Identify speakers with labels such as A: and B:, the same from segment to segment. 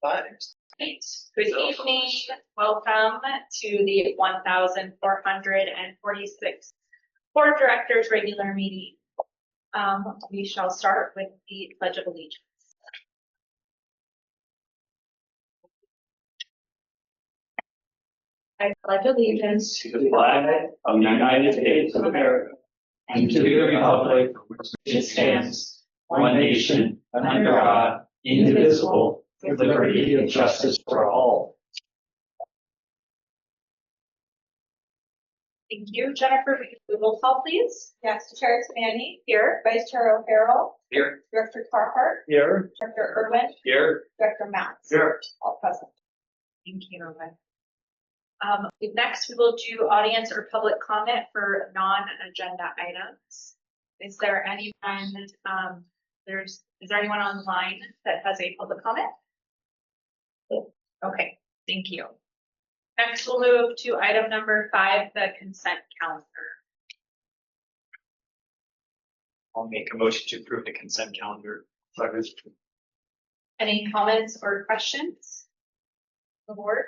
A: Times.
B: Great. Good evening. Welcome to the 1446 Board of Directors regular meeting. We shall start with the Pledge of Allegiance. I pledge allegiance
C: to the flag of the United States of America and to the republic for which it stands, one nation, under God, indivisible, with liberty and justice for all.
B: Thank you. Jennifer, roll call, please.
D: Yes, Chair Expandy.
B: Here.
D: Vice Chair O'Farrell.
C: Here.
D: Director Carhart.
C: Here.
D: Director Irwin.
C: Here.
D: Director Matz.
C: Here.
D: All present.
B: Thank you, Irwin. Next, we will do audience or public comment for non-agenda items. Is there anyone, is there anyone online that has a public comment? Okay, thank you. Next, we'll move to item number 5, the consent calendar.
A: I'll make a motion to approve the consent calendar.
B: Any comments or questions? The board?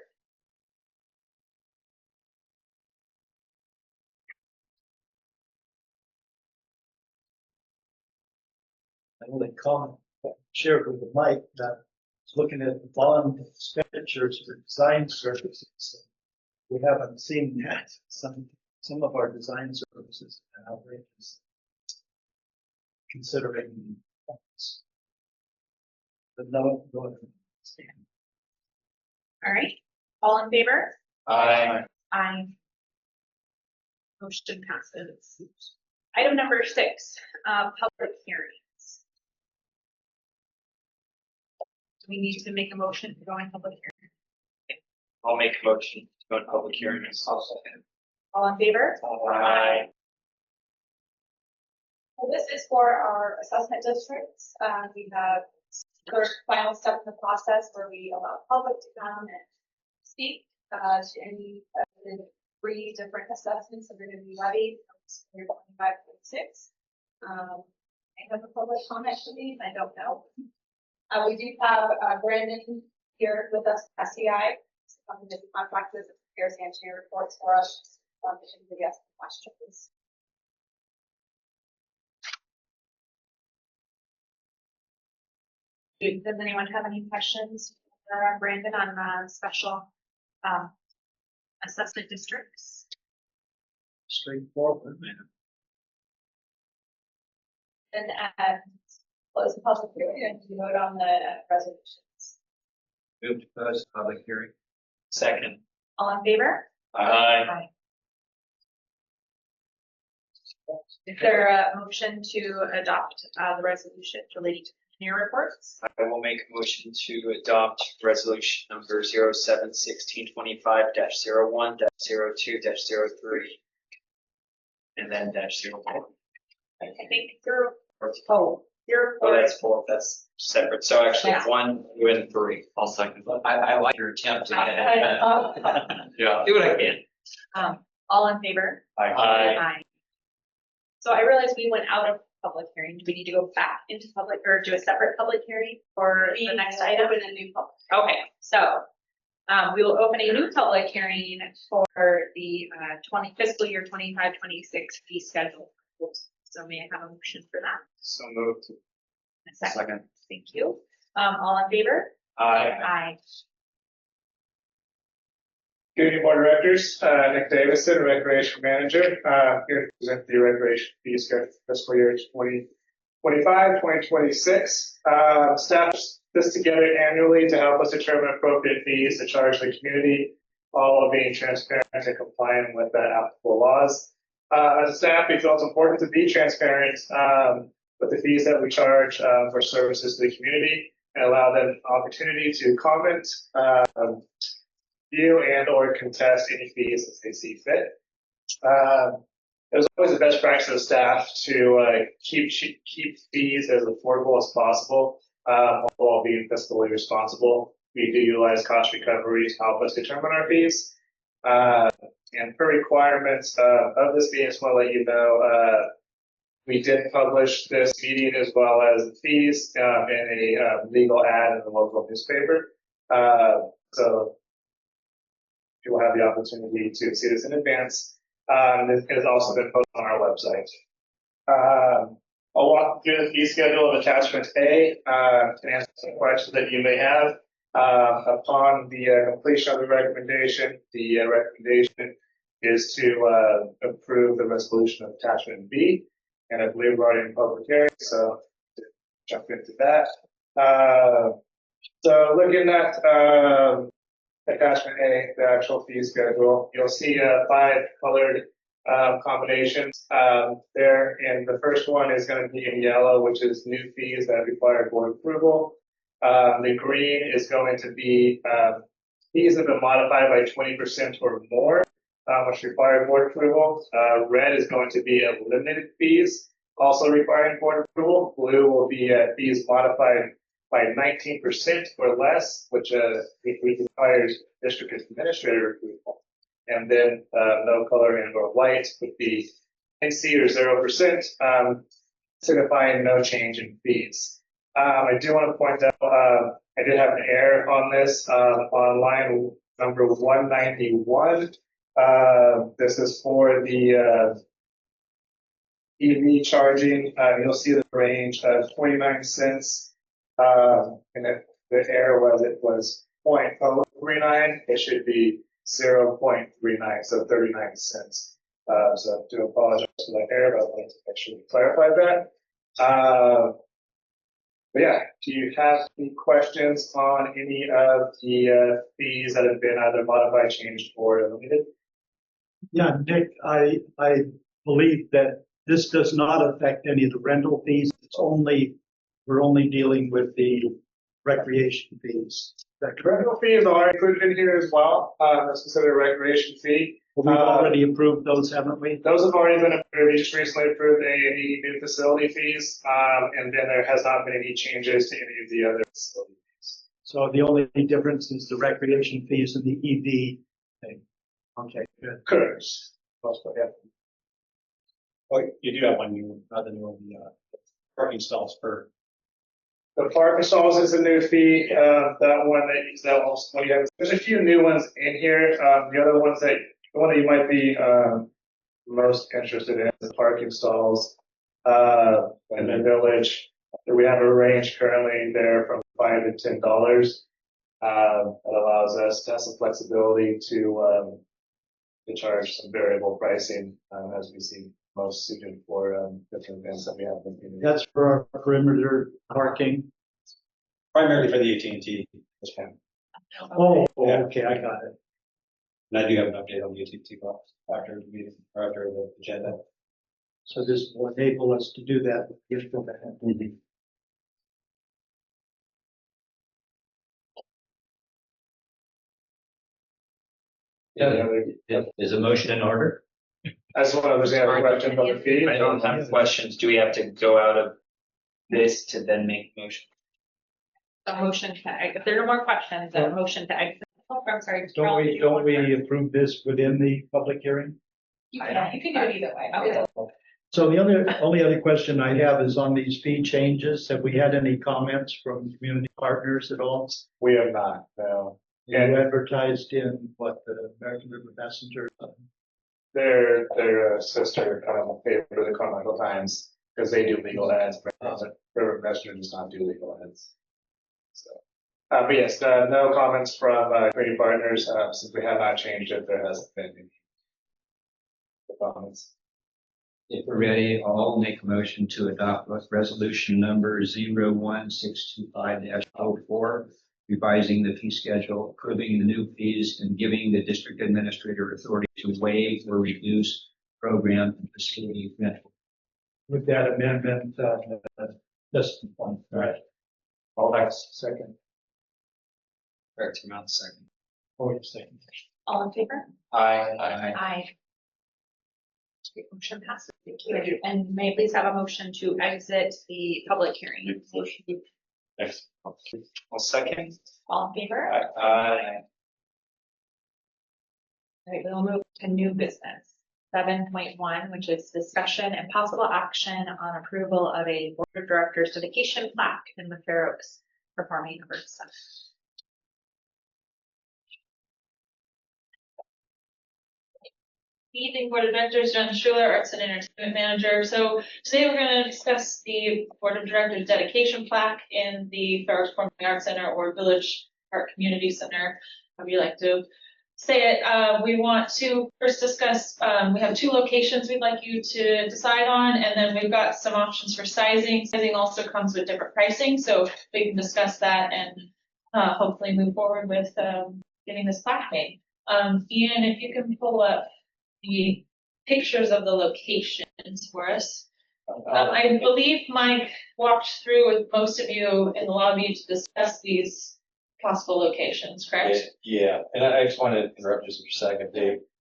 E: I only comment that shared with the mic that was looking at the bond expenditures for design services. We haven't seen that. Some of our design services are outrageous, considering the funds. But no, go ahead.
B: All right, all in favor?
A: Aye.
B: Aye. Motion passes. Item number 6, public hearings. Do we need to make a motion to go in public hearing?
A: I'll make a motion to go to public hearings.
B: All in favor?
A: Aye.
D: Well, this is for our assessment districts. We have the final step in the process where we allow public to come and speak to any of the 3 different assessments that are going to be levied from year 25-26. I have a public comment for these. I don't know. We do have Brandon here with us, SEI. The contractors that prepares the engineer reports for us. To get questions.
B: Does anyone have any questions for Brandon on special assessment districts?
E: Straightforward, man.
D: And close the public hearing and vote on the resolutions.
C: Move to close public hearing.
A: Second.
B: All in favor?
A: Aye.
B: Is there a motion to adopt the resolution relating to engineer reports?
A: I will make a motion to adopt resolution number 07-1625-01-02-03 and then -04.
B: I think you're,
A: Oh, that's 4. That's separate. So actually,
B: Yeah.
A: 1, 2, and 3. I'll second that. I like your attempt to
C: Yeah.
A: do what I can.
B: all in favor?
A: Aye.
B: So I realized we went out of public hearing. Do we need to go back into public or do a separate public hearing for the next item?
D: Open a new public.
B: Okay, so we will open a new public hearing for the fiscal year 25-26 fee schedule. So may I have a motion for that?
A: So moved.
B: A second. Thank you. All in favor?
A: Aye.
B: Aye.
F: Good evening, Board of Directors. Nick Davison, Recreation Manager, here to present the recreation fee schedule for fiscal year 2025-2026. Staff puts this together annually to help us determine appropriate fees to charge the community, all while being transparent and compliant with the applicable laws. As a staff, we feel it's important to be transparent with the fees that we charge for services to the community and allow them an opportunity to comment, view and or contest any fees as they see fit. It was always the best practice of the staff to keep fees as affordable as possible while being fiscally responsible. We do utilize cost recovery to help us determine our fees. And per requirements of this fee, I just want to let you know, we did publish this meeting as well as the fees in a legal ad in the local newspaper. So you will have the opportunity to see this in advance. This has also been posted on our website. I'll walk through the fee schedule of attachment A, to answer some questions that you may have. Upon the completion of the recommendation is to approve the resolution of attachment B. And I believe we're already in public hearing, so jump into that. So looking at attachment A, the actual fee schedule, you'll see 5 colored combinations there. And the first one is going to be in yellow, which is new fees that require board approval. The green is going to be fees that have been modified by 20% or more, which require board approval. Red is going to be eliminated fees, also requiring board approval. Blue will be fees modified by 19% or less, which requires district administrator approval. And then no color and or white would be NC or 0%, signifying no change in fees. I do want to point out, I did have an error on this on line number 191. This is for the EV charging. You'll see the range of 29 cents. And the error was 0.039. It should be 0.39, so 39 cents. So I do apologize for that error, but I'd like to make sure we clarify that. But yeah, do you have any questions on any of the fees that have been either modified, changed, or eliminated?
E: Yeah, Nick, I believe that this does not affect any of the rental fees. We're only dealing with the recreation fees. Is that correct?
F: Rental fees are included in here as well. That's considered a recreation fee.
E: We've already approved those, haven't we?
F: Those have already been approved. We just recently approved any new facility fees, and then there has not been any changes to any of the other facility fees.
E: So the only difference is the recreation fees and the EV thing. Okay, good.
F: Correct. Yeah.
C: Oh, you do have one new, another new one, the parking stalls for.
F: The parking stalls is a new fee. That one you have. There's a few new ones in here. The other ones the one that you might be most interested in is the parking stalls in the village. We have a range currently there from $5 to $10. That allows us to have some flexibility to charge some variable pricing as we see most suited for different events that we have in the community.
E: That's for our perimeter parking.
C: Primarily for the AT&T this time.
E: Oh,
C: Yeah.
E: okay, I got it.
C: And I do have an update on the AT&T box after the meeting, or after the agenda.
E: So this will enable us to do that with the internet.
C: Is a motion in order?
F: I just want to understand the question about the fee.
A: I don't have questions. Do we have to go out of this to then make motion?
B: A motion to, if there are no more questions, a motion to exit. Oh, I'm sorry. Mr.
E: Don't
B: Rowland,
E: we,
B: you have
E: don't
B: one
E: we
B: more.
E: approve this within the public hearing?
D: You can do it either way.
B: Okay.
E: So the only other question I have is on these fee changes. Have we had any comments from community partners at all?
F: We have not, no.
E: You advertised in what, the American River Messenger?
F: Their sister paper, the Carmichael Times, because they do legal ads, but River Messenger does not do legal ads. So, but yes, no comments from community partners. Since we have not changed it, there hasn't been any comments.
G: If we're ready, I'll make a motion to adopt resolution number 01625-04, revising the fee schedule, approving the new fees, and giving the district administrator authority to waive or reduce program and facility rental.
E: With that amendment, just one.
C: Right.
E: All next, second.
A: Eric, your mouth second.
E: Oh, wait, second.
B: All in favor?
A: Aye.
B: Aye. Motion passes. Thank you. And may I please have a motion to exit the public hearing?
C: Next.
A: Well, second.
B: All in favor?
A: Aye.
B: All right, we'll move to new business. 7.1, which is discussion and possible action on approval of a board of directors dedication plaque in the Fair Oaks Performing Arts Center.
H: Evening Board of Directors, Jen Schuler, Arts and Entertainment Manager. So today we're going to discuss the Board of Directors dedication plaque in the Fair Oaks Performing Arts Center or Village Art Community Center, however you like to say it. We want to first discuss, we have 2 locations we'd like you to decide on, and then we've got some options for sizing. Sizing also comes with different pricing, so we can discuss that and hopefully move forward with getting this plaque made. Ian, if you can pull up the pictures of the locations for us. I believe Mike walked through with most of you in the lobby to discuss these possible locations, correct?
I: Yeah, and I just want to interrupt just for a second.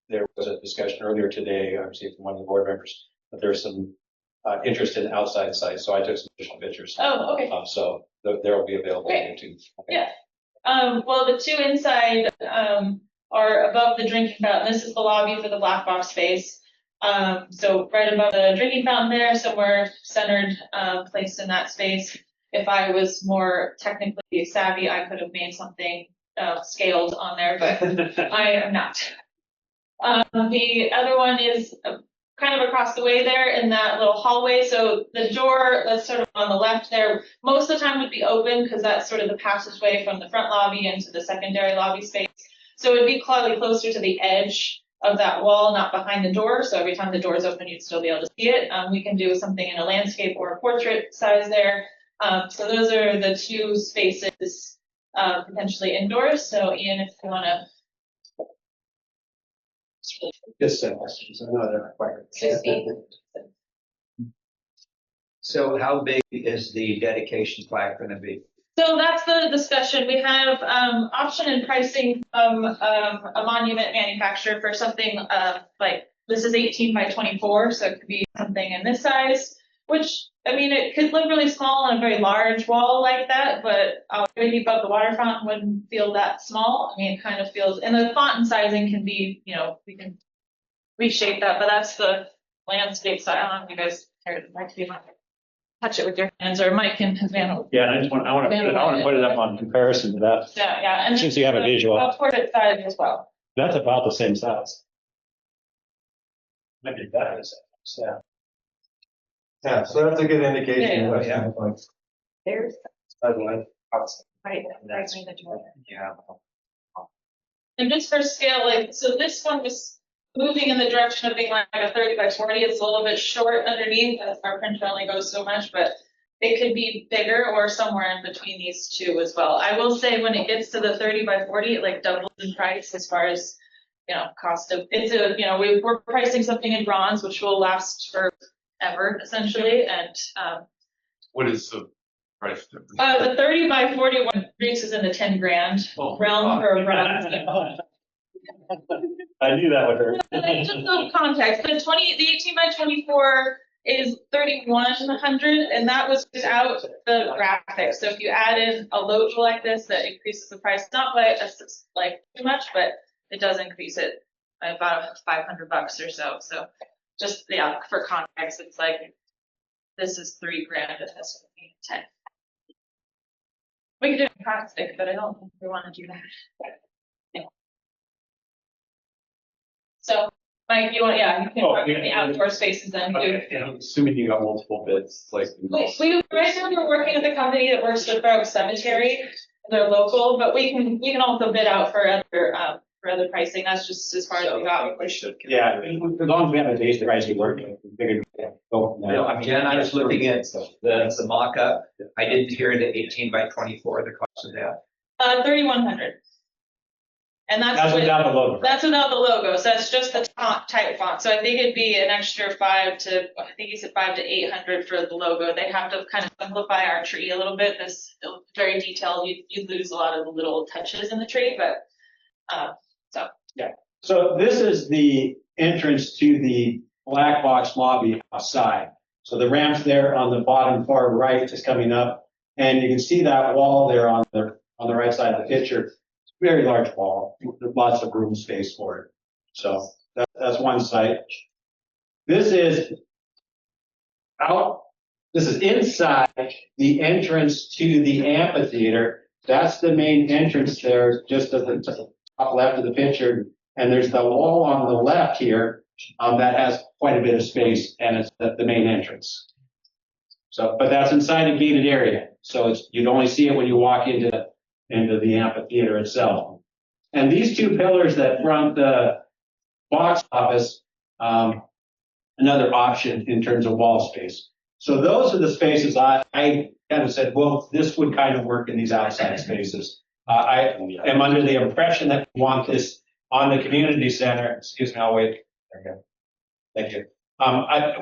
I: There was a discussion earlier today, I received from one of the board members, that there's some interest in outside sites, so I took some additional pictures.
H: Oh, okay.
I: So there will be available
H: Great.
I: too.
H: Yeah. Well, the 2 inside are above the drinking fountain. This is the lobby for the black box space. So right above the drinking fountain there, somewhere centered, placed in that space. If I was more technically savvy, I could have made something scaled on there, but I am not. The other one is kind of across the way there in that little hallway. So the door that's sort of on the left there, most of the time would be open because that's sort of the passageway from the front lobby into the secondary lobby space. So it would be slightly closer to the edge of that wall, not behind the door. So every time the door is open, you'd still be able to see it. We can do something in a landscape or a portrait size there. So those are the 2 spaces potentially indoors. So Ian, if you want to.
I: Just questions, I know they're required.
G: So how big is the dedication plaque going to be?
H: So that's the discussion. We have option and pricing from a monument manufacturer for something like this is 18 by 24, so it could be something in this size. Which I mean, it could look really small on a very large wall like that, but maybe above the water fountain wouldn't feel that small. I mean, it kind of feels, and the font and sizing can be, you know, we can reshape that, but that's the landscape side. I don't know if you guys like to touch it with your hands, or Mike can handle.
C: Yeah, and I want to put it up on comparison to that.
H: Yeah, and
C: Since you have a visual.
H: I'll portrait size as well.
C: That's about the same size. Maybe better, yeah.
I: Yeah, so that's a good indication.
H: Yeah,
I: of what
G: yeah.
I: it looks
B: There's,
I: like.
B: right,
A: That's-
B: right, the door.
A: Yeah.
H: And just for scale, like, so this one was moving in the direction of being like a 30 by 40. It's a little bit short underneath. Our printer only goes so much, but it could be bigger or somewhere in between these 2 as well. I will say when it gets to the 30 by 40, it like doubles in price as far as, you know, cost of, it's a, you know, we're pricing something in bronze, which will last forever essentially. And,
J: What is the price difference?
H: the 30 by 40 one reaches in the 10 grand realm for a bronze.
C: I knew that would hurt.
H: Just a little context, the 18 by 24 is 3,100, and that was without the graphics. So if you add in a logo like this, that increases the price, not by like too much, but it does increase it by about $500 or so. So just, yeah, for context, it's like, this is $3 grand and this would be 10. We could do it in plastic, but I don't think we want to do that. Yeah. So, Mike, you want, yeah, you can talk about the outdoor spaces then too.
J: Okay, and I'm assuming you got multiple bids, like.
H: We right now we're working with a company that works with Fair Oaks Cemetery. They're local, but we can also bid out for other pricing. That's just as far as we got.
J: We should.
C: Yeah, as long as we have a base pricing working, we figured we'd go from there.
G: Jen, I was looking at the mock-up. I didn't hear the 18 by 24, the cost of that.
H: 3,100. And
C: That's without the logo.
H: That's without the logo, so that's just the type font. So I think it'd be an extra 5 to 800 for the logo. They have to kind of simplify our tree a little bit. This is very detailed. You lose a lot of the little touches in the tree, but
C: So this is the entrance to the black box lobby outside. So the ramp's there on the bottom far right is coming up, and you can see that wall there on the right side of the picture. Very large wall, with lots of room space for it. So that's one site. This is inside the entrance to the amphitheater. That's the main entrance there, just at the top left of the picture. And there's the wall on the left here, that has quite a bit of space and it's the main entrance. So, but that's inside a gated area. So you'd only see it when you walk into the amphitheater itself. And these two pillars that front the box office, another option in terms of wall space. So those are the spaces I kind of said, well, this would kind of work in these outside spaces. I am under the impression that we want this on the community center. Excuse me, I'll wait. There we go. Thank you.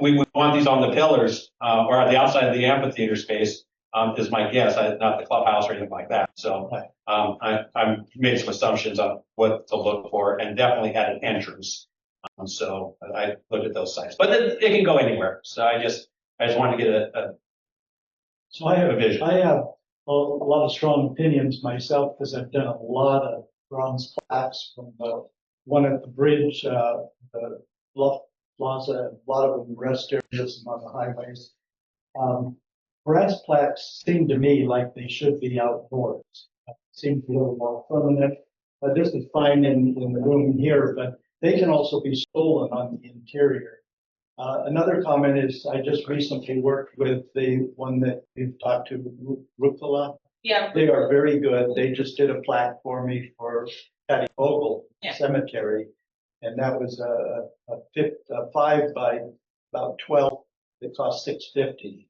C: We would want these on the pillars or on the outside of the amphitheater space, is my guess, not the clubhouse or anything like that. So I made some assumptions on what to look for and definitely had an entrance. So I looked at those sites, but it can go anywhere. So I just wanted to get
E: So I have
C: a vision.
E: I have a lot of strong opinions myself because I've done a lot of bronze plaques from the one at the bridge, the Bluff Plaza, a lot of them rest areas and on the highways. Brass plaques seem to me like they should be outdoors. Seem to be a little more permanent. This is fine in the room here, but they can also be stolen on the interior. Another comment is I just recently worked with the one that we've talked to, Rukala.
H: Yeah.
E: They are very good. They just did a plaque for me for Patty Vogel Cemetery. And that was a 5 by about 12. It cost $650.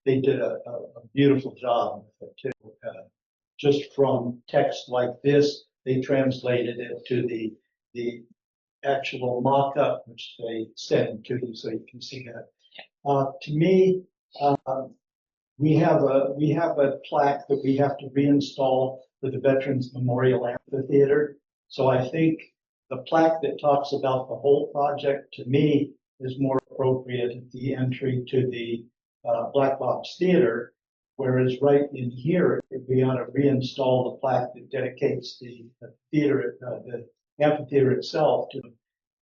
E: They did a beautiful job with it too. Just from text like this, they translated it to the actual mock-up, which they send to you, so you can see that. To me, we have a plaque that we have to reinstall for the Veterans Memorial Amphitheater. So I think the plaque that talks about the whole project, to me, is more appropriate at the entry to the Black Box Theater, whereas right in here, we ought to reinstall the plaque that dedicates the theater, the amphitheater itself to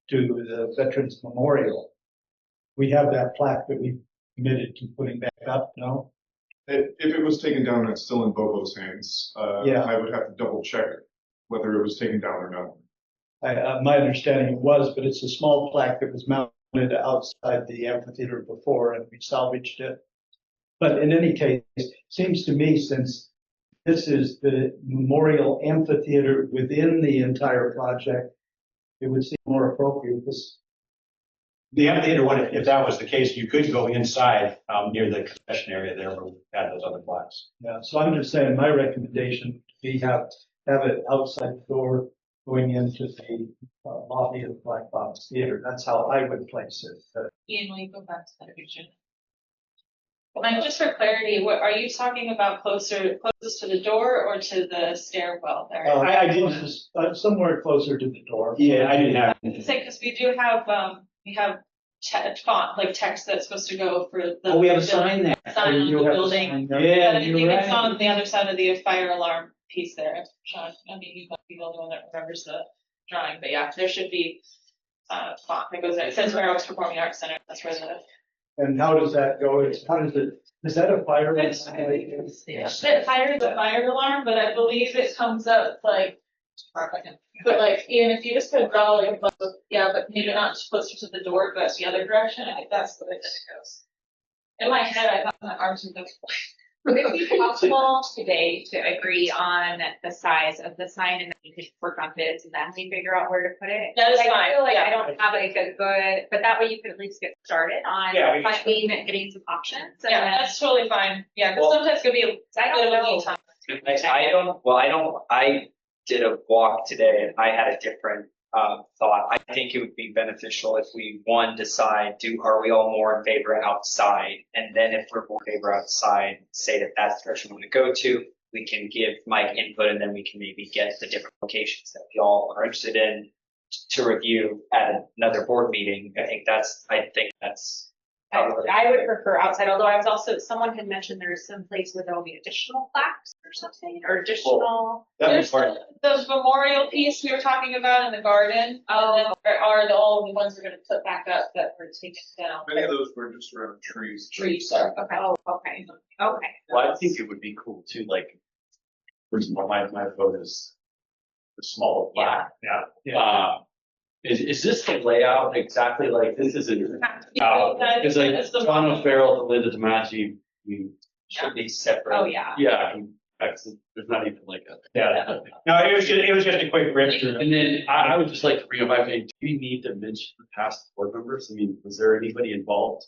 E: the Veterans Memorial. We have that plaque that we committed to putting back up, no?
J: If it was taken down, it's still in Bobo's hands.
E: Yeah.
J: I would have to double check whether it was taken down or not.
E: My understanding it was, but it's a small plaque that was mounted outside the amphitheater before and we salvaged it. But in any case, it seems to me, since this is the memorial amphitheater within the entire project, it would seem more appropriate.
C: The amphitheater one, if that was the case, you could go inside near the concession area there where we had those other plaques.
E: Yeah, so I'm just saying my recommendation would be have it outside the door going into the lobby of the Black Box Theater. That's how I would place it.
H: Ian, will you go back to that picture? Mike, just for clarity, what are you talking about closest to the door or to the stairwell there?
C: I didn't.
E: Just, somewhere closer to the door.
C: Yeah, I didn't have.
H: Say, because we do have, we have font, like text that's supposed to go for the.
C: Oh, we have a sign there.
H: Sign on the
E: You have a
H: building.
E: sign there.
C: Yeah,
H: But I think
C: you're
H: it's
C: right.
H: on the other side of the fire alarm piece there, Sean. I mean, you might be the only one that remembers the drawing, but yeah, there should be font that goes there. It says Fair Oaks Performing Arts Center. That's where the.
E: And how does that go? Is that a fire?
H: It's bit higher than the fire alarm, but I believe it comes up like. But like, Ian, if you just put dolly above, yeah, but maybe not just closer to the door, but the other direction, I think that's the way that it goes. In my head, I thought my arms would go.
B: Would it be possible today to agree on the size of the sign and then we could work on bids and then we figure out where to put it?
H: That is
B: I
H: fine,
B: feel like
H: yeah.
B: I don't have like a good, but that way you could at least get started on
C: Yeah, we can-
B: finding and getting some options. And
H: Yeah,
B: then-
H: that's totally fine. Yeah, because
A: Well-
H: sometimes it could be a
B: I
H: bit
B: don't
H: of a
B: know.
H: lead time.
A: I did a walk today and I had a different thought. I think it would be beneficial if we, decide, are we all more in favor outside? And then if we're more in favor outside, say that that's the direction we want to go to, we can give Mike input and then we can maybe get the different locations that we all are interested in to review at another board meeting. I think that's
B: I would prefer outside, although I was also, someone had mentioned there's some place where there'll be additional plaques or something, or additional.
H: There's the memorial piece we were talking about in the garden. And then there are all the ones we're gonna put back up that were taken down.
J: Many of those were just around trees.
H: Trees are.
B: Okay, okay.
K: Well, I think it would be cool too, like, for example, my vote is the smaller plaque.
E: Yeah.
K: Is this the layout exactly like this is it? Because like
H: It's the
K: John
H: one-
K: O'Farrell to Linda Tomachi, we
A: Should be separate.
B: Oh, yeah.
K: yeah, there's not even like a.
C: Yeah. No, it was just a quick rip through.
K: And then I would just like to bring up, I mean, do we need to mention the past board members? I mean, was there anybody involved?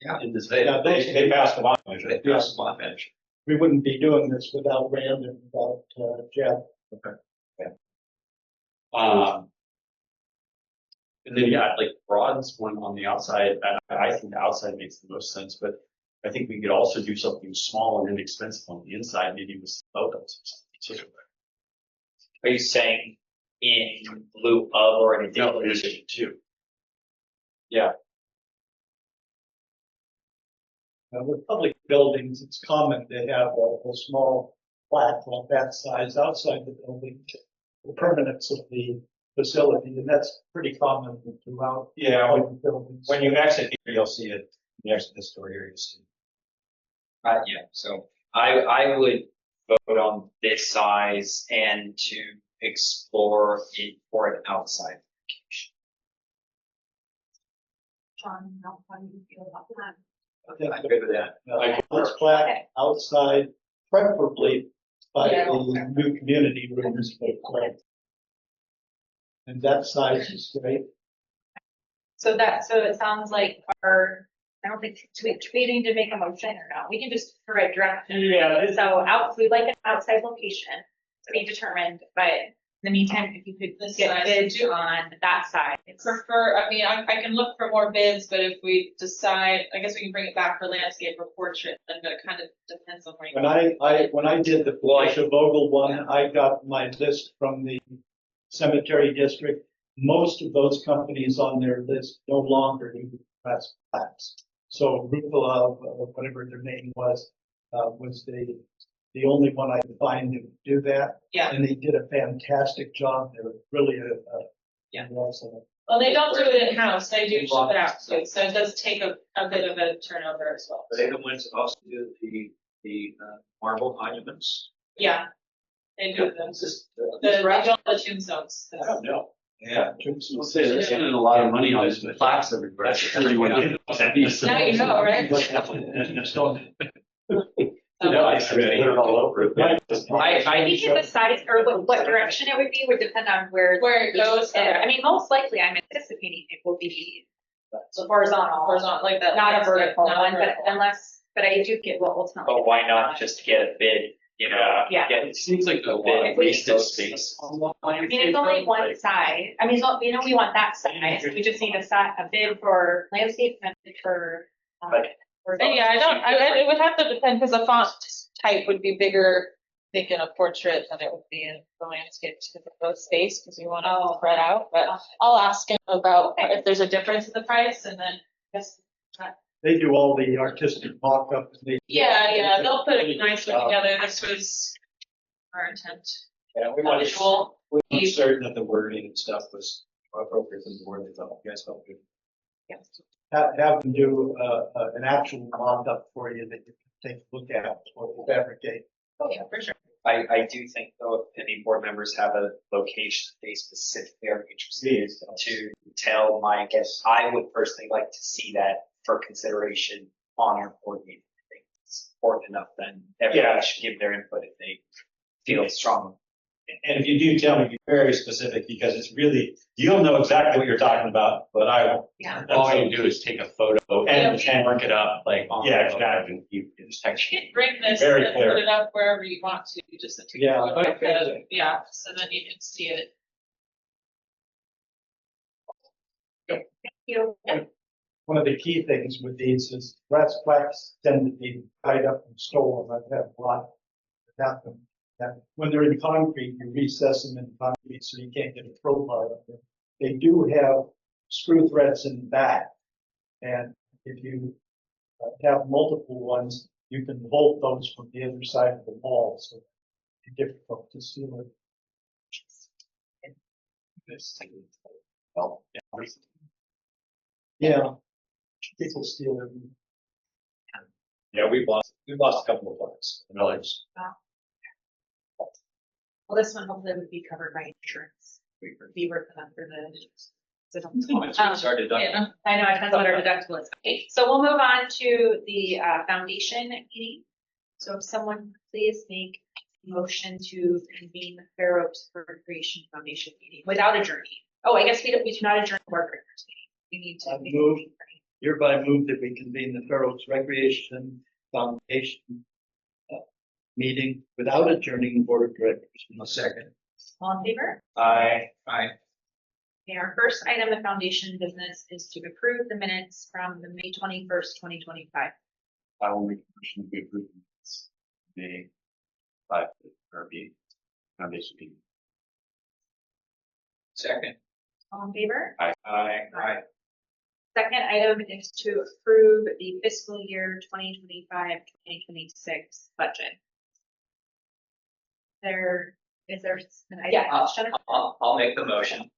G: Yeah.
K: In this?
C: They passed them on.
K: They passed them on, actually.
E: We wouldn't be doing this without Rand and without Jeff.
K: And then, yeah, like Broad's one on the outside, I think the outside makes the most sense, but I think we could also do something small and inexpensive on the inside, maybe with some photos or something too.
A: Are you saying in lieu of or in addition?
K: No, in addition to.
E: With public buildings, it's common to have a small plaque like that size outside the building, the permanence of the facility, and that's pretty common throughout
C: Yeah,
E: public buildings.
C: when you exit here, you'll see it. When you exit this door here, you see it.
A: Yeah, so I would vote on this size and to explore it for an outside location.
B: John, how do you feel about that?
E: I think
K: I'm good with that.
E: this plaque outside, preferably by
H: Yeah.
E: the new community rooms, but and that size is great.
B: So it sounds like I don't think, do we need to make a motion or no? We can just provide draft.
C: Yeah.
B: So we'd like an outside location to be determined, but in the meantime, if you could
H: This
B: get
H: size.
B: bids on that side.
H: I can look for more bids, but if we decide, I guess we can bring it back for landscape or portrait, and it kind of depends on where you.
E: When I did the Felicia Vogel one, I got my list from the cemetery district. Most of those companies on their list no longer do press plaques. So Rufala, or whatever their name was the only one I could find that would do that.
H: Yeah.
E: And they did a fantastic job. They were really
H: Yeah.
E: awesome.
H: Well, they don't do it in-house, they do ship it out too, so it does take a bit of a turnover as well.
G: Are they the ones that also do the marble monuments?
H: Yeah. They do the tombstones.
G: I don't know.
K: Yeah. We'll say they're spending a lot of money on these plaques everywhere.
G: That's everyone.
H: Now you know, right?
K: I put it all over it.
B: I think the size or what direction it would be would depend on where
H: Where it goes.
B: I mean, most likely, I'm anticipating it will be horizontal,
H: Like that.
B: not a vertical
H: Not a
B: one, but
H: vertical.
B: but I do get what ultimately.
A: But why not just get a bid, you know?
B: Yeah.
A: Get
K: It seems like a lot
A: bid,
K: of wasted
A: those-
K: space.
B: I mean, it's only one side. I mean, we know we want that size. We just need a bid for landscape and a bid for.
H: Yeah, it would have to depend, because the font type would be bigger, I think, in a portrait than it would be in the landscape, because of both space, because we want to spread out, but I'll ask him about if there's a difference in the price, and then, yes.
E: They do all the artistic mock-up.
H: Yeah, they'll put it nicely together, this was our intent.
C: Yeah, we wanted,
H: Visual.
C: we were certain that the wording and stuff was appropriate for the board. They thought, you guys felt good.
E: Have them do an actual mock-up for you that you can take a look at or fabricate.
H: Oh, yeah, for sure.
A: I do think though, if any board members have a location they specifically are interested in to tell Mike, I would personally like to see that for consideration on our board meeting. I think it's important enough then everybody should give their input if they feel strong.
C: And if you do, tell me, be very specific, because it's really, you'll know exactly what you're talking about, but I won't.
B: Yeah.
K: All you do is take a photo and mark it up like on.
C: Yeah, exactly.
K: You just text.
H: You can bring this
C: Very
H: and
C: clear.
H: put it up wherever you want to, just to take a
E: Yeah.
H: photo of it. Yeah, so then you can see it.
E: One of the key things with these is brass plaques tend to be tied up and stolen. I've had a lot happen. That when they're in concrete, you recess them in concrete so you can't get a crowbar up there. They do have screw threads in the back. And if you have multiple ones, you can bolt those from the other side of the wall. So it's difficult to seal it. Yeah. People steal them.
C: Yeah, we've lost a couple of plaques and others.
B: Well, this one hopefully would be covered by insurance. Be working on for the
K: Once we start deducting.
H: Yeah.
B: I know, it depends what our deductible is. Okay, so we'll move on to the foundation meeting. So if someone please make a motion to convene the Fair Oaks Recreation Foundation meeting without adjourning. Oh, I guess we do not adjourn the board directors meeting. We need to. make a
E: Move.
B: motion for it.
E: Hereby move that we convene the Fair Oaks Recreation Foundation meeting without adjourning the board of directors.
G: A second.
B: All in favor?
A: I,
B: Okay, our first item of foundation business is to approve the minutes from the May 21st, 2025.
K: I will make a motion to approve the 5 or B foundation meeting.
G: Second.
B: All in favor?
G: Aye.
B: Second item is to approve the fiscal year 2025-2026 budget. Is there an item?
A: Yeah,
B: Jennifer?
A: I'll make the motion.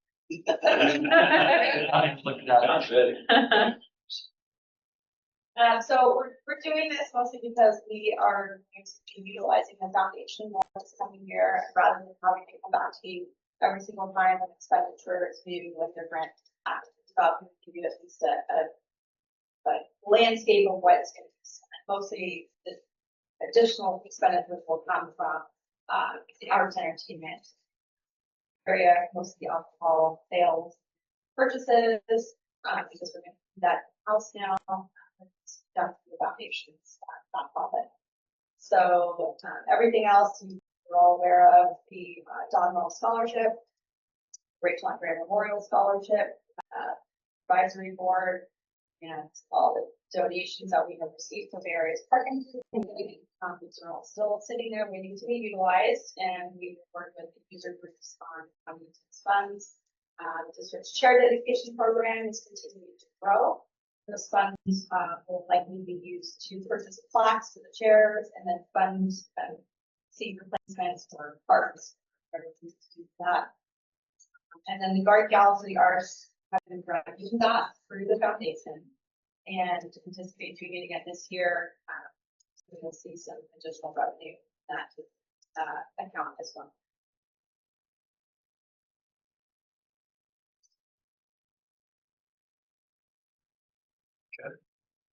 K: Sounds good.
D: So we're doing this mostly because we are going to be utilizing the foundation more this coming year rather than having to come back to you every single time an expenditure is maybe with different actions. About to give you at least a landscape of what it's going to be spent. Mostly the additional expenditures will come from the arts and entertainment area, mostly alcohol sales purchases, because we're going to do that house now. Done through the foundation's nonprofit. So everything else you're all aware of, the Don Merle Scholarship, Rachel and Graham Memorial Scholarship, Advisory Board, and all the donations that we have received from various partners. These are all still sitting there waiting to be utilized, and we've worked with the user groups on coming to these funds. The district's charity education program is continuing to grow. Those funds will likely be used to purchase plaques for the chairs and then fund seat replacements for parks. To do that. And then the Guard Gals of the Arts have been using that through the foundation and anticipate doing it again this year. We'll see some additional revenue in that account as well.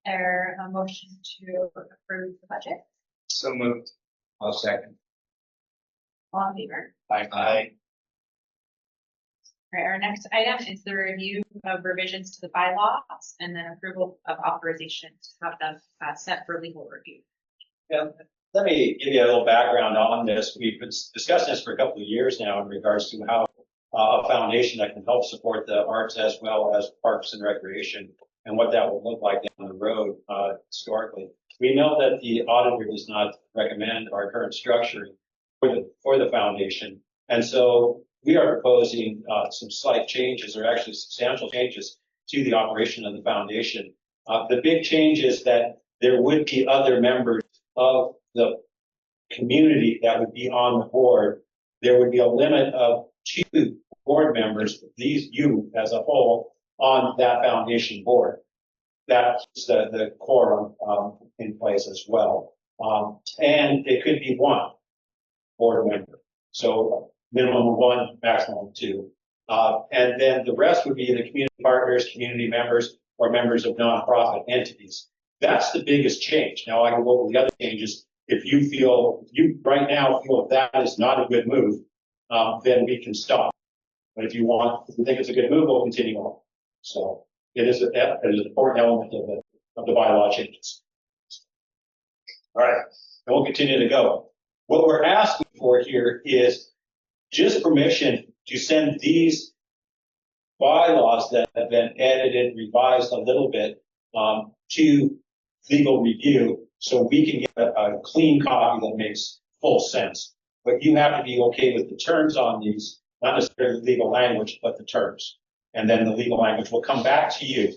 D: There a motion to approve the budget?
A: So moved.
G: I'll second.
B: All in favor?
A: Aye.
B: All right, our next item is the review of revisions to the bylaws and then approval of authorization to have them sent for legal review.
I: Yeah, let me give you a little background on this. We've been discussing this for a couple of years now in regards to how a foundation that can help support the arts as well as parks and recreation and what that will look like down the road historically. We know that the auditor does not recommend our current structure for the foundation. And so we are proposing some slight changes, or actually substantial changes to the operation of the foundation. The big change is that there would be other members of the community that would be on the board. There would be a limit of 2 board members, you as a whole, on that foundation board. That's the quorum in place as well. And it could be 1 board member. So minimum of 1, maximum of 2. And then the rest would be the community partners, community members, or members of nonprofit entities. That's the biggest change. Now I can go over the other changes. If you right now feel that is not a good move, then we can stop. But if you think it's a good move, we'll continue on. So it is an important element of the bylaw changes. All right, and we'll continue to go. What we're asking for here is just permission to send these bylaws that have been edited, revised a little bit, to legal review so we can get a clean copy that makes full sense. But you have to be okay with the terms on these, not necessarily legal language, but the terms. And then the legal language will come back to you.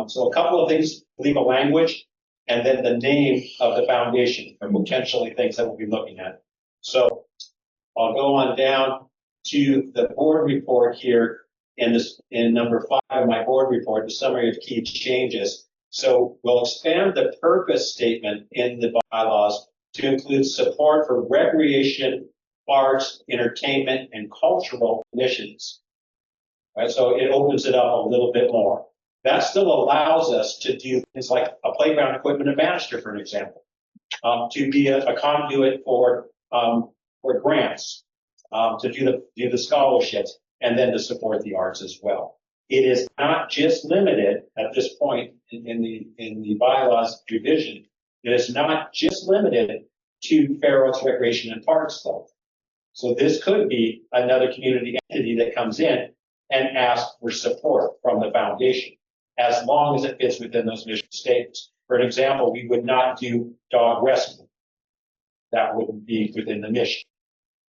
I: So a couple of things, legal language, and then the name of the foundation, or potentially things that we'll be looking at. So I'll go on down to the board report here in number 5 of my board report, the summary of key changes. So we'll expand the purpose statement in the bylaws to include support for recreation, arts, entertainment, and cultural initiatives. right? So it opens it up a little bit more. That still allows us to do things like a playground equipment administrator, for an example, to be a conduit for grants, to do the scholarships, and then to support the arts as well. It is not just limited at this point in the bylaws revision. It is not just limited to Fair Oaks Recreation and Parks, though. So this could be another community entity that comes in and asks for support from the foundation, as long as it fits within those mission statements. For an example, we would not do dog rescue. That wouldn't be within the mission.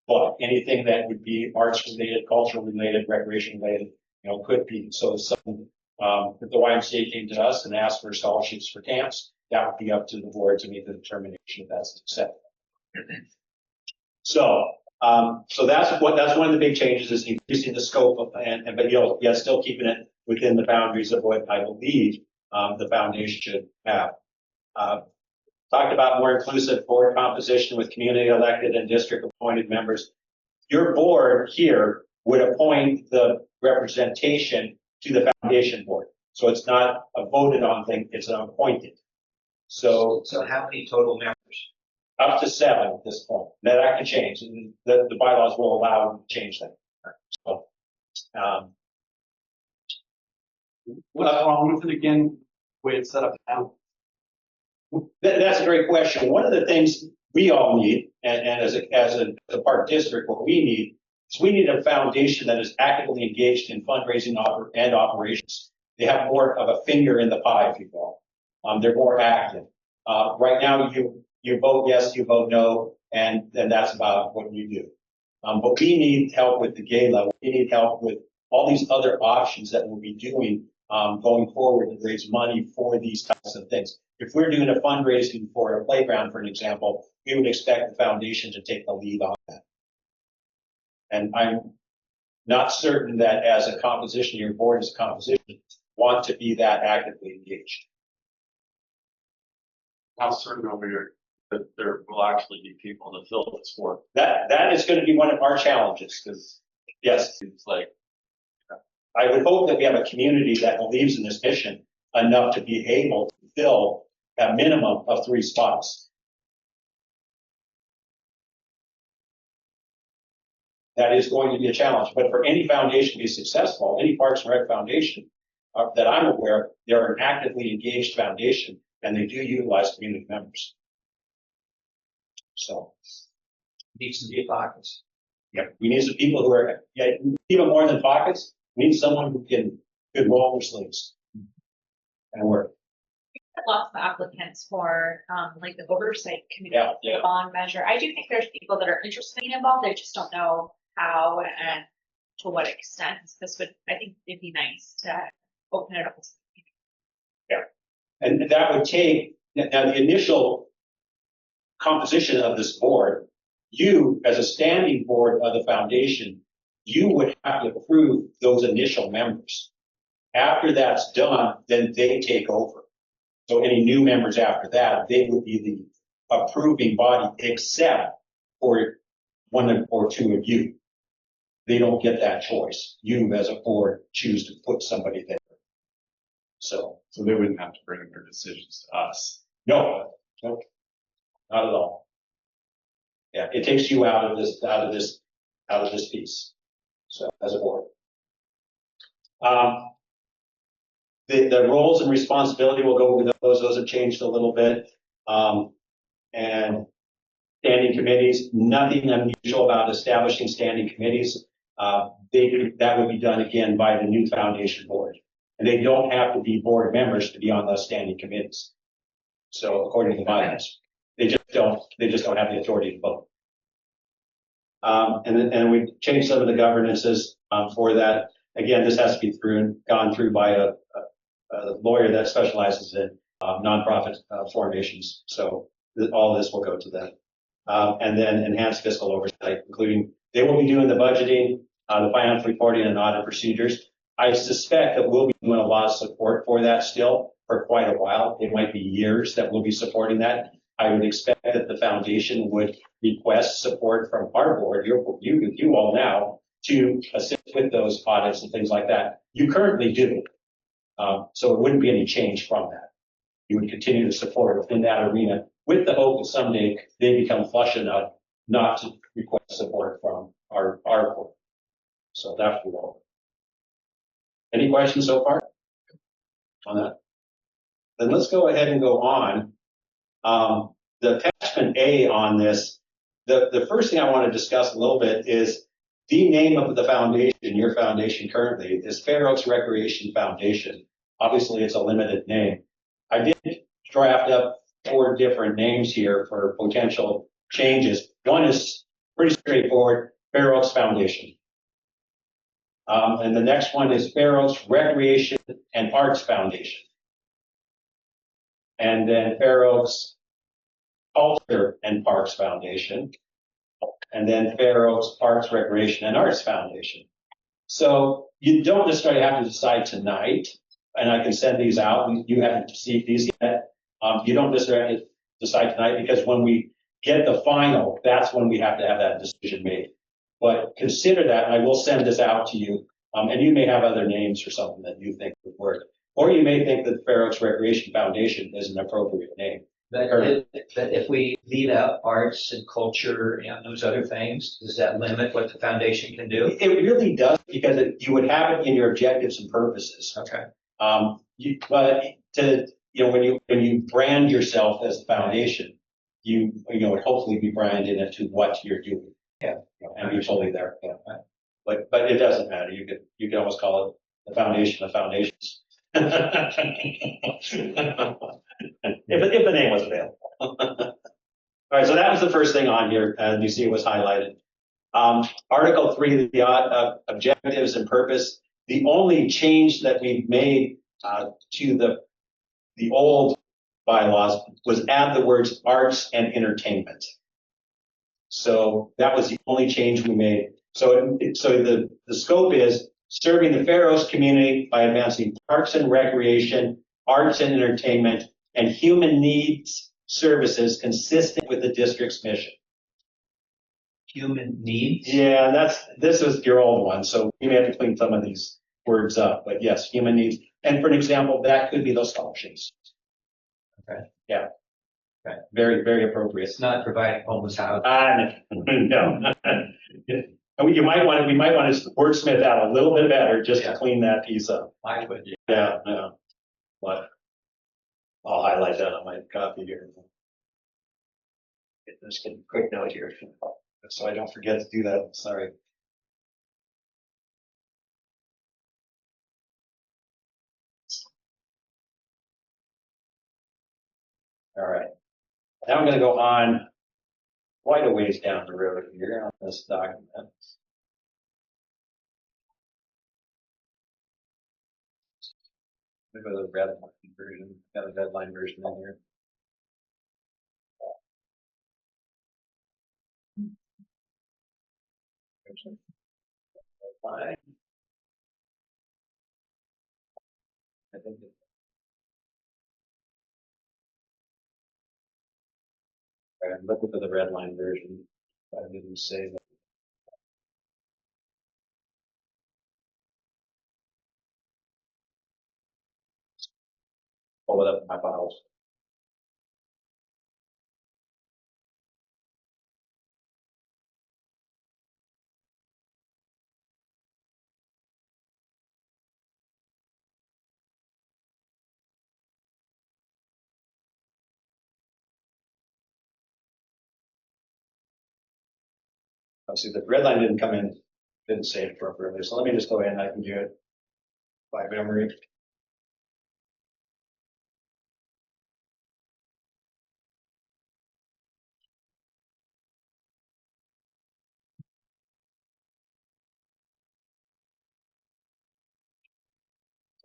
I: But anything that would be arts related, cultural related, recreation related, could be. So if the YMCA came to us and asked for scholarships for camps, that would be up to the board to make the determination if that's acceptable. So that's one of the big changes, is increasing the scope of, but yet still keeping it within the boundaries of what I believe the foundation should have. Talked about more inclusive board composition with community elected and district appointed members. Your board here would appoint the representation to the foundation board. So it's not a voted on thing, it's an appointed. So
G: how many total members?
I: Up to 7 at this point. Now that can change, and the bylaws will allow to change that. So,
K: What's wrong with it again, the way it's set up now?
I: That's a great question. One of the things we all need, and as a park district, what we need is we need a foundation that is actively engaged in fundraising and operations. They have more of a finger in the pie, if you will. They're more active. Right now, you vote yes, you vote no, and that's about what you do. But we need help with the gay level. We need help with all these other options that we'll be doing going forward to raise money for these types of things. If we're doing a fundraising for a playground, for an example, we would expect the foundation to take the lead on that. And I'm not certain that as a composition, your board as a composition, want to be that actively engaged.
K: How certain are we that there will actually be people to fill this work?
I: That is going to be one of our challenges, because yes,
K: It's like,
I: I would hope that we have a community that believes in this mission enough to be able to fill a minimum of 3 spots. That is going to be a challenge, but for any foundation to be successful, any Parks and Rec foundation that I'm aware of, they're an actively engaged foundation, and they do utilize community members. So,
G: Needs to be pockets.
I: yeah, we need some people who are, even more than pockets, we need someone who can roll their sleeves and work.
B: Lots of applicants for, like the oversight committee,
I: Yeah.
B: the bond measure. I do think there's people that are interested in involved, they just don't know how and to what extent. This would, I think it'd be nice to open it up.
I: And that would take, now the initial composition of this board, you as a standing board of the foundation, you would have to approve those initial members. After that's done, then they take over. So any new members after that, they would be the approving body, except for 1 or 2 of you. They don't get that choice. You as a board choose to put somebody there. So
K: they wouldn't have to bring their decisions to us.
I: no, not at all. Yeah, it takes you out of this piece. So as a board. The roles and responsibility, we'll go over those. Those have changed a little bit. And standing committees, nothing unusual about establishing standing committees. That would be done again by the new foundation board. And they don't have to be board members to be on those standing committees. So according to the bylaws, they just don't have the authority to vote. And we changed some of the governances for that. Again, this has to be gone through by a lawyer that specializes in nonprofit formations. So all this will go to them. And then enhanced fiscal oversight, including they will be doing the budgeting, the financial reporting and audit procedures. I suspect that we'll be doing a lot of support for that still for quite a while. It might be years that we'll be supporting that. I would expect that the foundation would request support from our board, you all now, to assist with those audits and things like that. You currently do. So it wouldn't be any change from that. You would continue to support within that arena with the hope that someday they become flush enough not to request support from our board. So that's the goal. Any questions so far on that? Then let's go ahead and go on. The attachment A on this, the first thing I want to discuss a little bit is the name of the foundation, your foundation currently is Fair Oaks Recreation Foundation. Obviously, it's a limited name. I did draft up 4 different names here for potential changes. One is pretty straightforward, Fair Oaks Foundation. And the next one is Fair Oaks Recreation and Arts Foundation. And then Fair Oaks Culture and Parks Foundation. And then Fair Oaks Parks, Recreation and Arts Foundation. So you don't necessarily have to decide tonight, and I can send these out. You haven't received these yet. You don't necessarily decide tonight because when we get the final, that's when we have to have that decision made. But consider that, and I will send this out to you. And you may have other names or something that you think would work. Or you may think that the Fair Oaks Recreation Foundation is an appropriate name.
G: But if we leave out arts and culture and those other things, does that limit what the foundation can do?
I: It really does, because you would have it in your objectives and purposes.
G: Okay.
I: But when you brand yourself as a foundation, you would hopefully be branded into what you're doing.
G: Yeah.
I: And you're totally there. Yeah. But it doesn't matter. You can almost call it the foundation of foundations. If the name was available. All right, so that was the first thing on here, and you see it was highlighted. Article 3, the objectives and purpose. The only change that we've made to the old bylaws was add the words arts and entertainment. So that was the only change we made. So the scope is serving the Fair Oaks community by advancing parks and recreation, arts and entertainment, and human needs services consistent with the district's mission.
G: Human needs?
I: Yeah, this was your old one, so you may have to clean some of these words up. But yes, human needs. And for an example, that could be those scholarships.
G: Okay.
I: Yeah. Okay. Very, very appropriate.
G: It's not providing homeless housing.
I: No. We might want to wordsmith out a little bit better just to clean that piece up.
G: I would.
I: Yeah. But I'll highlight that on my copy here. Just get a quick note here, so I don't forget to do that. Sorry. All right. Now I'm going to go on quite a ways down the road here on this document. Let me go to the red line version. Got a deadline version in here. Fine. I think I'm looking for the red line version. I didn't say that. Pull it up in my files. Oh, see, the red line didn't come in, didn't say it appropriately. So let me just go ahead and I can do it by memory.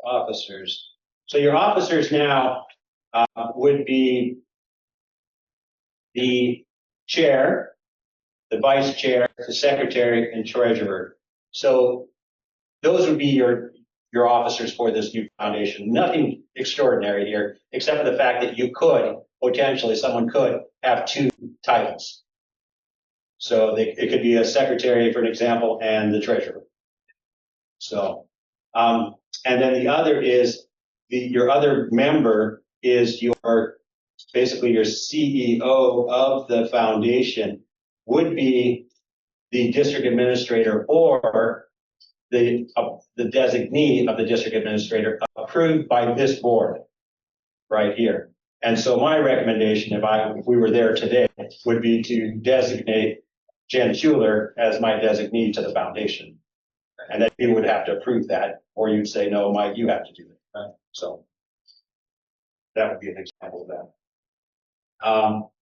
I: Officers. So your officers now would be the chair, the vice chair, the secretary, and treasurer. So those would be your officers for this new foundation. Nothing extraordinary here, except for the fact that you could, potentially, someone could have 2 titles. So it could be a secretary, for an example, and the treasurer. So, and then the other is your other member is basically your CEO of the foundation would be the district administrator or the designee of the district administrator approved by this board right here. And so my recommendation, if we were there today, would be to designate Jen Schuler as my designee to the foundation. And then you would have to approve that, or you'd say, no, Mike, you have to do it. Right? So that would be an example of that.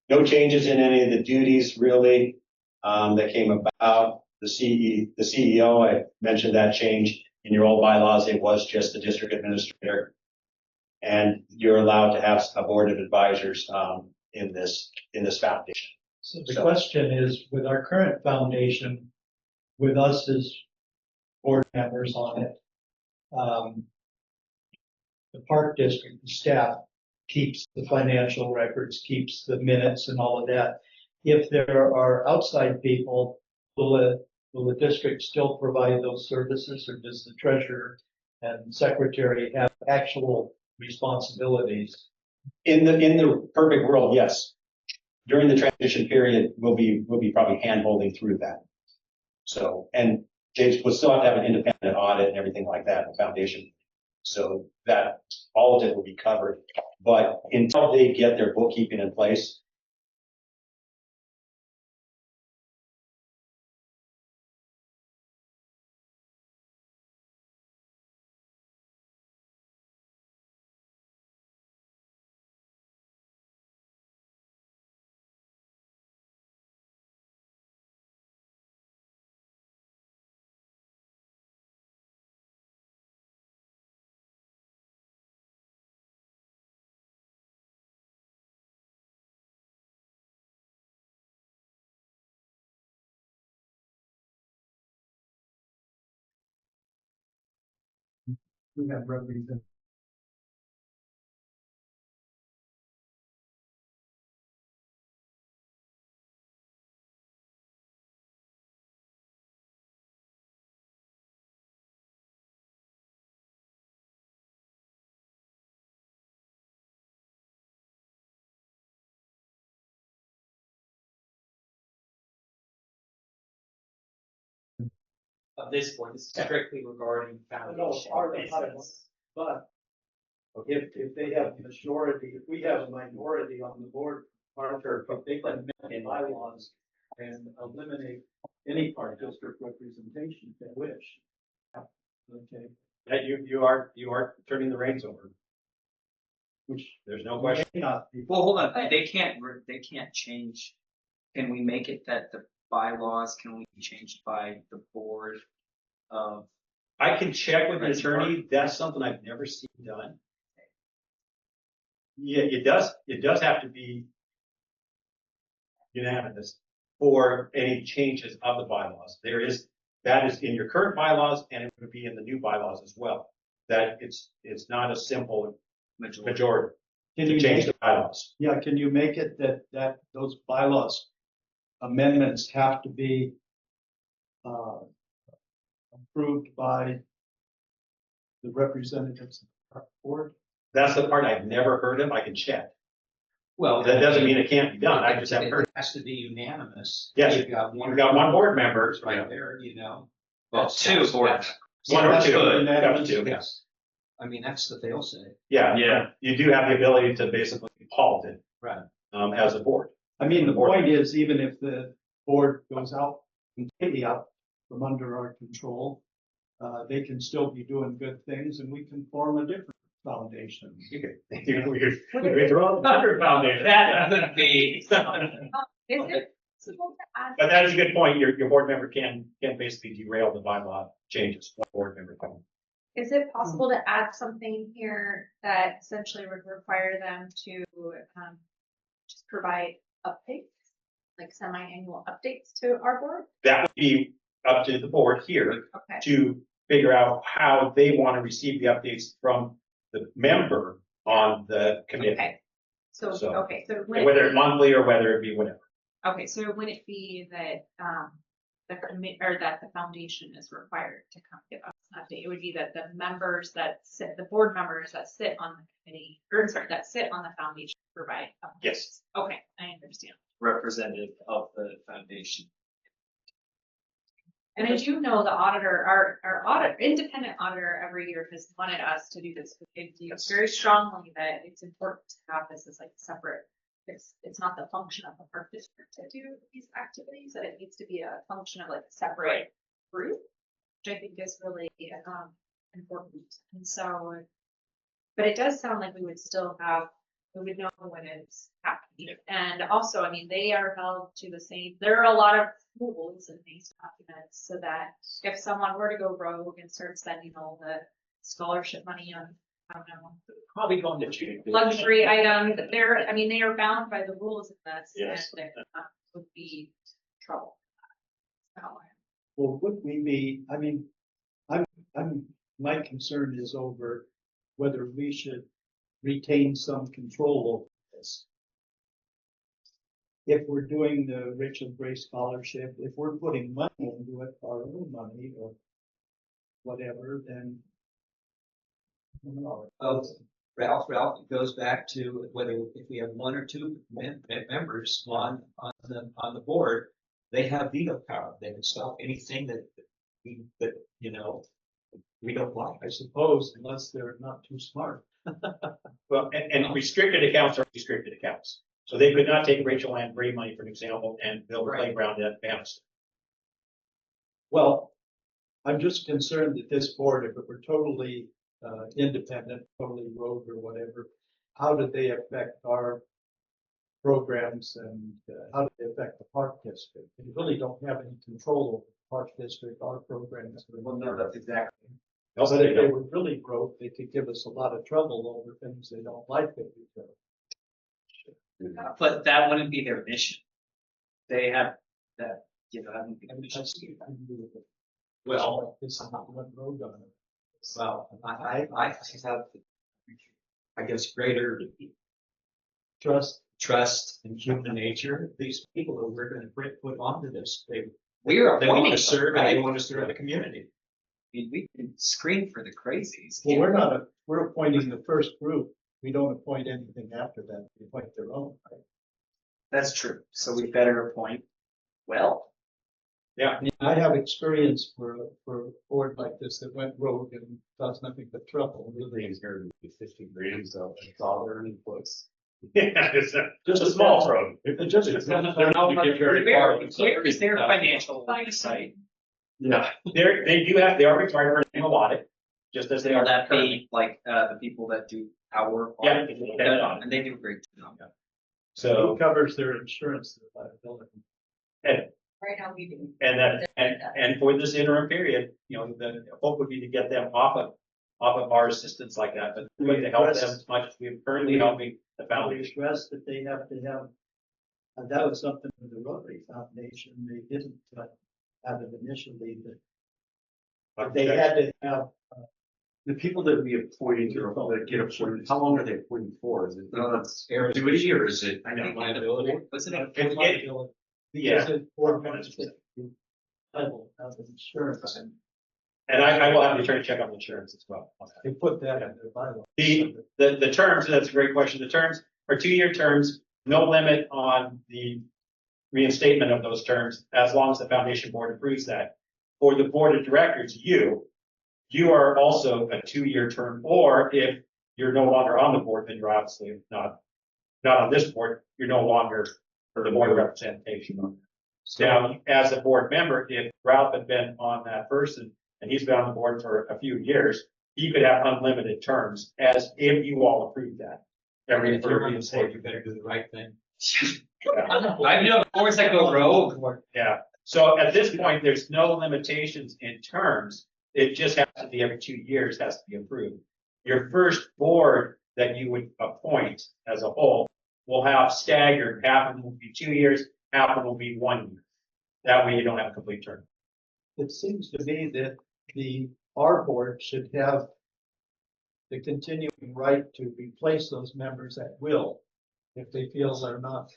I: No changes in any of the duties really that came about. The CEO, I mentioned that change in your old bylaws. It was just the district administrator. And you're allowed to have a board of advisors in this foundation.
E: So the question is, with our current foundation, with us as board members on it, the park district, the staff keeps the financial records, keeps the minutes and all of that. If there are outside people, will the district still provide those services, or does the treasurer and secretary have actual responsibilities?
I: In the perfect world, yes. During the transition period, we'll be probably hand-holding through that. So, and James will still have to have an independent audit and everything like that in the foundation. So that all of it will be covered. But until they get their bookkeeping in place,
E: We have representatives.
G: At this point, it's strictly regarding foundation.
E: But if they have majority, if we have a minority on the board, Parker, if they can amend bylaws and eliminate any park district representation if they wish. Okay.
I: that you are turning the reins over.
E: Which
I: There's no question.
E: may not be.
A: Well, hold on, they can't change. Can we make it that the bylaws can only be changed by the board of?
I: I can check with the attorney. That's something I've never seen done. Yeah, it does have to be unanimous for any changes of the bylaws. That is in your current bylaws, and it would be in the new bylaws as well. That it's not a simple majority
E: Can
I: to
E: you
I: change
E: make,
I: the bylaws.
E: yeah, can you make it that those bylaws amendments have to be approved by the representatives of the park board?
I: That's the part I've never heard of. I can check.
G: Well,
I: That doesn't mean it can't be done. I just haven't heard.
G: It has to be unanimous.
I: Yes,
G: You've got
I: You've got one board member,
G: right there, you know.
A: Well,
G: That's-
A: two board
G: that's-
I: one or
E: That's
I: two.
E: good.
I: Up to.
G: Yes. I mean, that's the fail safe.
I: Yeah, you do have the ability to basically halt it.
G: Right.
I: As a board.
E: I mean, the point is, even if the board goes out completely out from under our control, they can still be doing good things, and we can form a different foundation.
I: We throw another foundation.
A: That would be.
D: Is it possible to add?
I: But that is a good point. Your board member can basically derail the bylaw changes. One board member can.
B: Is it possible to add something here that essentially would require them to just provide updates, like semi-annual updates to our board?
I: That would be up to the board here
B: Okay.
I: to figure out how they want to receive the updates from the member on the committee.
B: Okay. So,
I: So,
B: okay, so when
I: Whether it's monthly or whether it be whatever.
B: okay, so would it be that the commit or that the foundation is required to come give us update. It would be that the members that sit, the board members that sit on the committee, or sorry, that sit on the foundation provide. updates.
K: Yes.
B: Okay, I understand.
A: Representative of the foundation.
B: And I do know the auditor, our independent auditor every year has wanted us to do this. It feels very strongly that it's important to have this as like separate. It's not the function of the park district to do these activities, that it needs to be a function of like a separate group, which I think is really important. And so, but it does sound like we would still have, we would know when it's happening. And also, I mean, they are held to the same, there are a lot of rules in these documents so that if someone were to go rogue and start spending all the scholarship money on, I don't know,
K: Probably going to change.
B: luxury items, they're, I mean, they are bound by the rules of this.
K: Yes.
B: And there would be trouble. So,
E: Well, would we be, I mean, my concern is over whether we should retain some control over this. If we're doing the Rachel Gray Scholarship, if we're putting money into it, our own money or whatever, then. I don't know.
G: Ralph, it goes back to whether if we have one or two members on the board, they have veto power. They can stop anything that we don't like.
E: I suppose, unless they're not too smart.
I: Well, and restricted accounts are restricted accounts. So they could not take Rachel Ann Gray money, for example, and build a playground at Bannister.
E: Well, I'm just concerned that this board, if it were totally independent, totally rogue or whatever, how did they affect our programs and how do they affect the park district? We really don't have any control over the park district, our programs.
A: Well, no, that's exactly.
E: But if they were really broke, they could give us a lot of trouble over things they don't like that we do.
A: But that wouldn't be their mission. They have that,
G: Well,
E: This is not what road on it.
G: well, I have, I guess, greater trust in human nature. These people that we're going to put onto this, they want to serve and they want to serve the community.
A: We can screen for the crazies.
E: Well, we're appointing the first group. We don't appoint anything after that. We appoint their own. Right?
A: That's true. So we better appoint well.
E: I mean, I have experience for a board like this that went rogue and caused nothing but trouble.
K: Really is here to be 50 grand, so it's all their inputs.
I: Yeah, it's just a small road.
K: They're not gonna get very far.
A: Where is their financial oversight?
K: Yeah.
I: They are required for an annual audit, just as they
A: Will
I: are.
A: that be like the people that do our
I: Yeah.
A: and they do a great job.
I: So,
E: Who covers their insurance, their liability?
B: right now we do.
I: and for this interim period, the hope would be to get them off of our assistance like that, but we're going to help them as much as we're currently helping the
E: We
I: foundation.
E: stress that they have to have, and that was something with the Rotary Foundation, they didn't have it initially, but they had to have.
K: The people that we appoint or that get appointed, how long are they appointed for? Is it
G: That's
K: annuity or is it?
A: I think
K: liability?
A: Wasn't it?
E: Because it board members level of insurance, and
I: And I will have the attorney check on the insurance as well.
E: they put that in their bylaw.
I: The terms, that's a great question. The terms are 2-year terms, no limit on the reinstatement of those terms, as long as the foundation board approves that. For the board of directors, you are also a 2-year term, or if you're no longer on the board, then you're obviously not on this board, you're no longer for the board of representation. Now, as a board member, if Ralph had been on that person and he's been on the board for a few years, he could have unlimited terms as if you all approve that.
G: Every third and say you better do the right thing.
A: I know boards that go rogue.
I: Yeah, so at this point, there's no limitations in terms. It just has to be every 2 years has to be approved. Your first board that you would appoint as a whole will have staggered, half of them will be 2 years, half of them will be 1 year. That way you don't have a complete term.
E: It seems to me that our board should have the continuing right to replace those members at will if they feel they're not.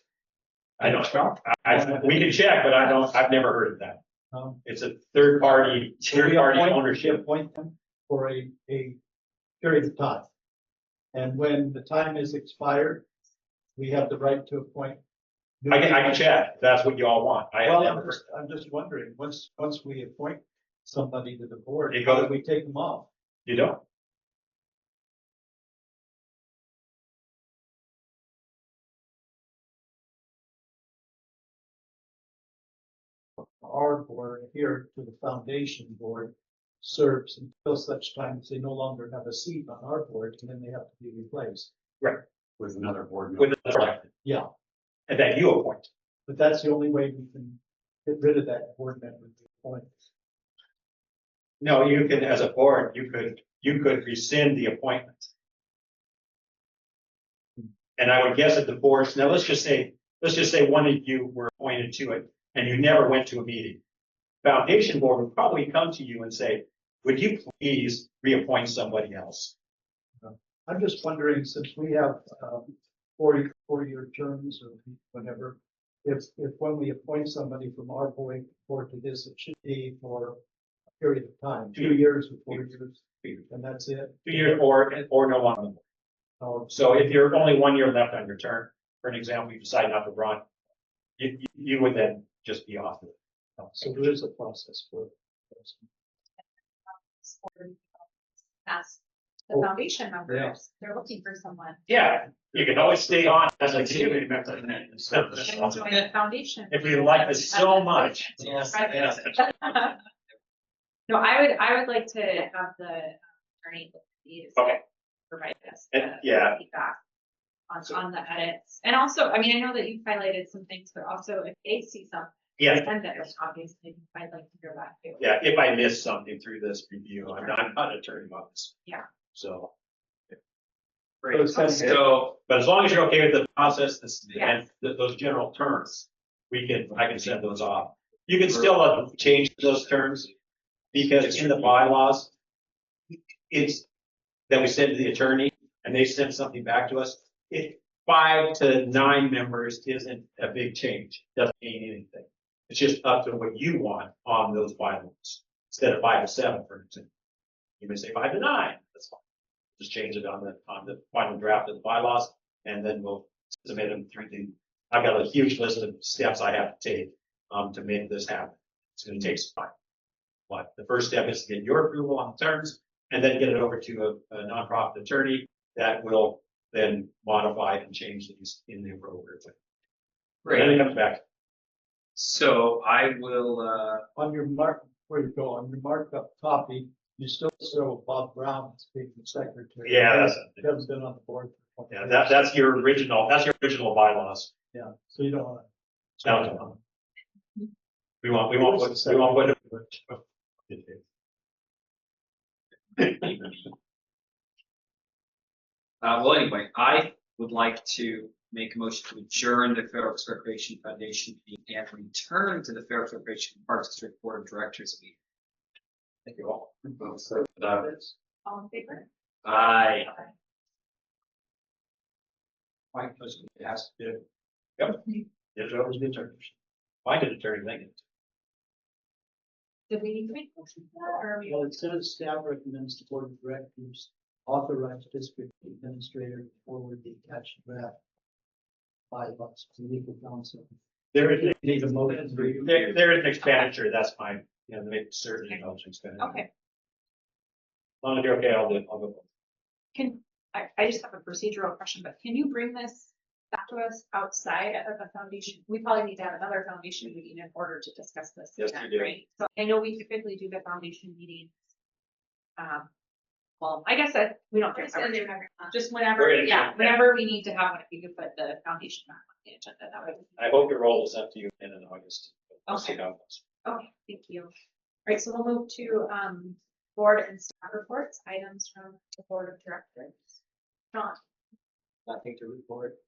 I: I don't, we can check, but I've never heard of that. It's a third party
E: We
I: ownership.
E: appoint them for a period of time. And when the time is expired, we have the right to appoint. new
I: I can
E: people.
I: check. If that's what you all want.
E: Well, I'm just wondering, once we appoint somebody to the board,
I: You
E: how
I: go-
E: do we take them off?
I: You don't.
E: Our board here to the foundation board serves until such time as they no longer have a seat on our board, and then they have to be replaced.
K: With another board member.
I: With the
E: Yeah,
I: and that you appoint.
E: but that's the only way we can get rid of that board member. Appoint.
I: No, you can, as a board, you could rescind the appointment. And I would guess that the boards, now let's just say one of you were appointed to it and you never went to a meeting. Foundation board would probably come to you and say, would you please reappoint somebody else?
E: I'm just wondering, since we have, 4-year terms or whatever, if when we appoint somebody from our board to this, it should be for a period of time, 2 years or 4 years, and that's it.
I: 2 years or no longer.
E: Oh,
I: So if you're only 1 year left on your term, for an example, you decide not to run, you would then just be off of it.
E: so there is a process for it.
B: Ask the foundation members, they're looking for someone.
I: Yeah, you can always stay on as a community member.
B: And join the foundation.
I: If we like this so much.
B: No, I would like to have the attorney
I: Okay.
B: provide us.
I: Yeah.
B: Feedback on the edits. And also, I mean, I know that you've highlighted some things, but also if they see something.
I: Yeah.
B: And that is obviously, I'd like to hear that too.
I: Yeah, if I miss something through this review, I'm not an attorney on this.
B: Yeah.
I: So,
A: Great.
E: So it's
A: So,
I: but as long as you're okay with the process,
B: Yes.
I: and those general terms, I can send those off. You can still change those terms because in the bylaws, it's that we send to the attorney and they send something back to us. If 5 to 9 members isn't a big change, doesn't mean anything. It's just up to what you want on those bylaws, instead of 5 to 7, for example. You may say 5 to 9, that's fine. Just change it on the final draft of the bylaws, and then we'll submit them through I've got a huge list of steps I have to take, to make this happen. It's gonna take some time. But the first step is to get your approval on the terms, and then get it over to a nonprofit attorney that will then modify and change these in the appropriate way. And then it comes back.
A: so I will,
E: On your where you go, on your markup copy, you still show Bob Brown as being the secretary.
I: Yeah,
E: He hasn't been on the board. for 20
I: Yeah,
E: years.
I: that's your original bylaws.
E: Yeah, so you don't want to.
I: No. We won't put it.
A: well, anyway, I would like to make a motion to adjourn the Fair Oaks Recreation Foundation meeting and return to the Fair Oaks Recreation Parks District Board of Directors meeting.
I: Thank you all.
B: All in favor?
A: Aye.
I: Mike was asked to. Yep. There's always the attorney. Why did attorney Lincoln?
B: Did we need to make a motion for that, or are we?
E: Well, it says staff recommends the board of directors authorize district administrator to forward the attached draft bylaws to legal counsel.
I: There is,
E: Need a motion for you?
I: there is an expenditure, that's fine, you know, make certain expenditure.
B: Okay,
I: As long as you're okay, I'll go.
B: I just have a procedural question, but can you bring this back to us outside of the foundation? We probably need to have another foundation meeting in order to discuss this.
I: Yes,
B: again,
I: we do.
B: right? So I know we typically do the foundation meetings. Well, I guess that we don't. Just whenever,
I: We're gonna-
B: yeah, whenever we need to have one, if you could put the foundation back on the agenda, that would.
I: I hope your role is up to you in August. We'll see
B: Okay.
I: how it goes.
B: Okay, thank you. All right, so we'll move to, board and staff reports, items from the board of directors. John?
I: Nothing to report.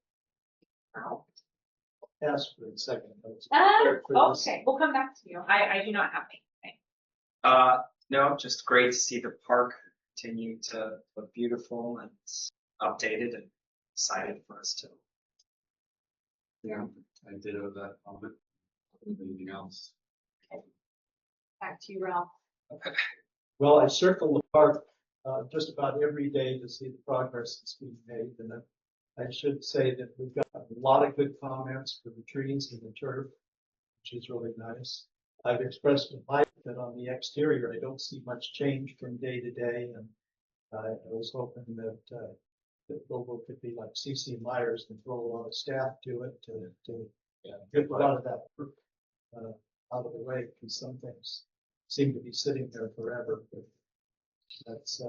E: Ask for a second.
B: Okay, we'll come back to you. I do not have anything.
A: No, just great to see the park continue to look beautiful and updated and excited for us to.
K: Yeah, I did have that comment. Anything else?
B: Back to you, Ralph.
E: Well, I circle the park just about every day to see the progress that's being made. And I should say that we've got a lot of good comments for the trees and the turf, which is really nice. I've expressed to Mike that on the exterior, I don't see much change from day to day. And I was hoping that Bobo could be like C.C. Myers and throw a lot of staff to it to get a lot of that work out of the way, because some things seem to be sitting there forever. But that's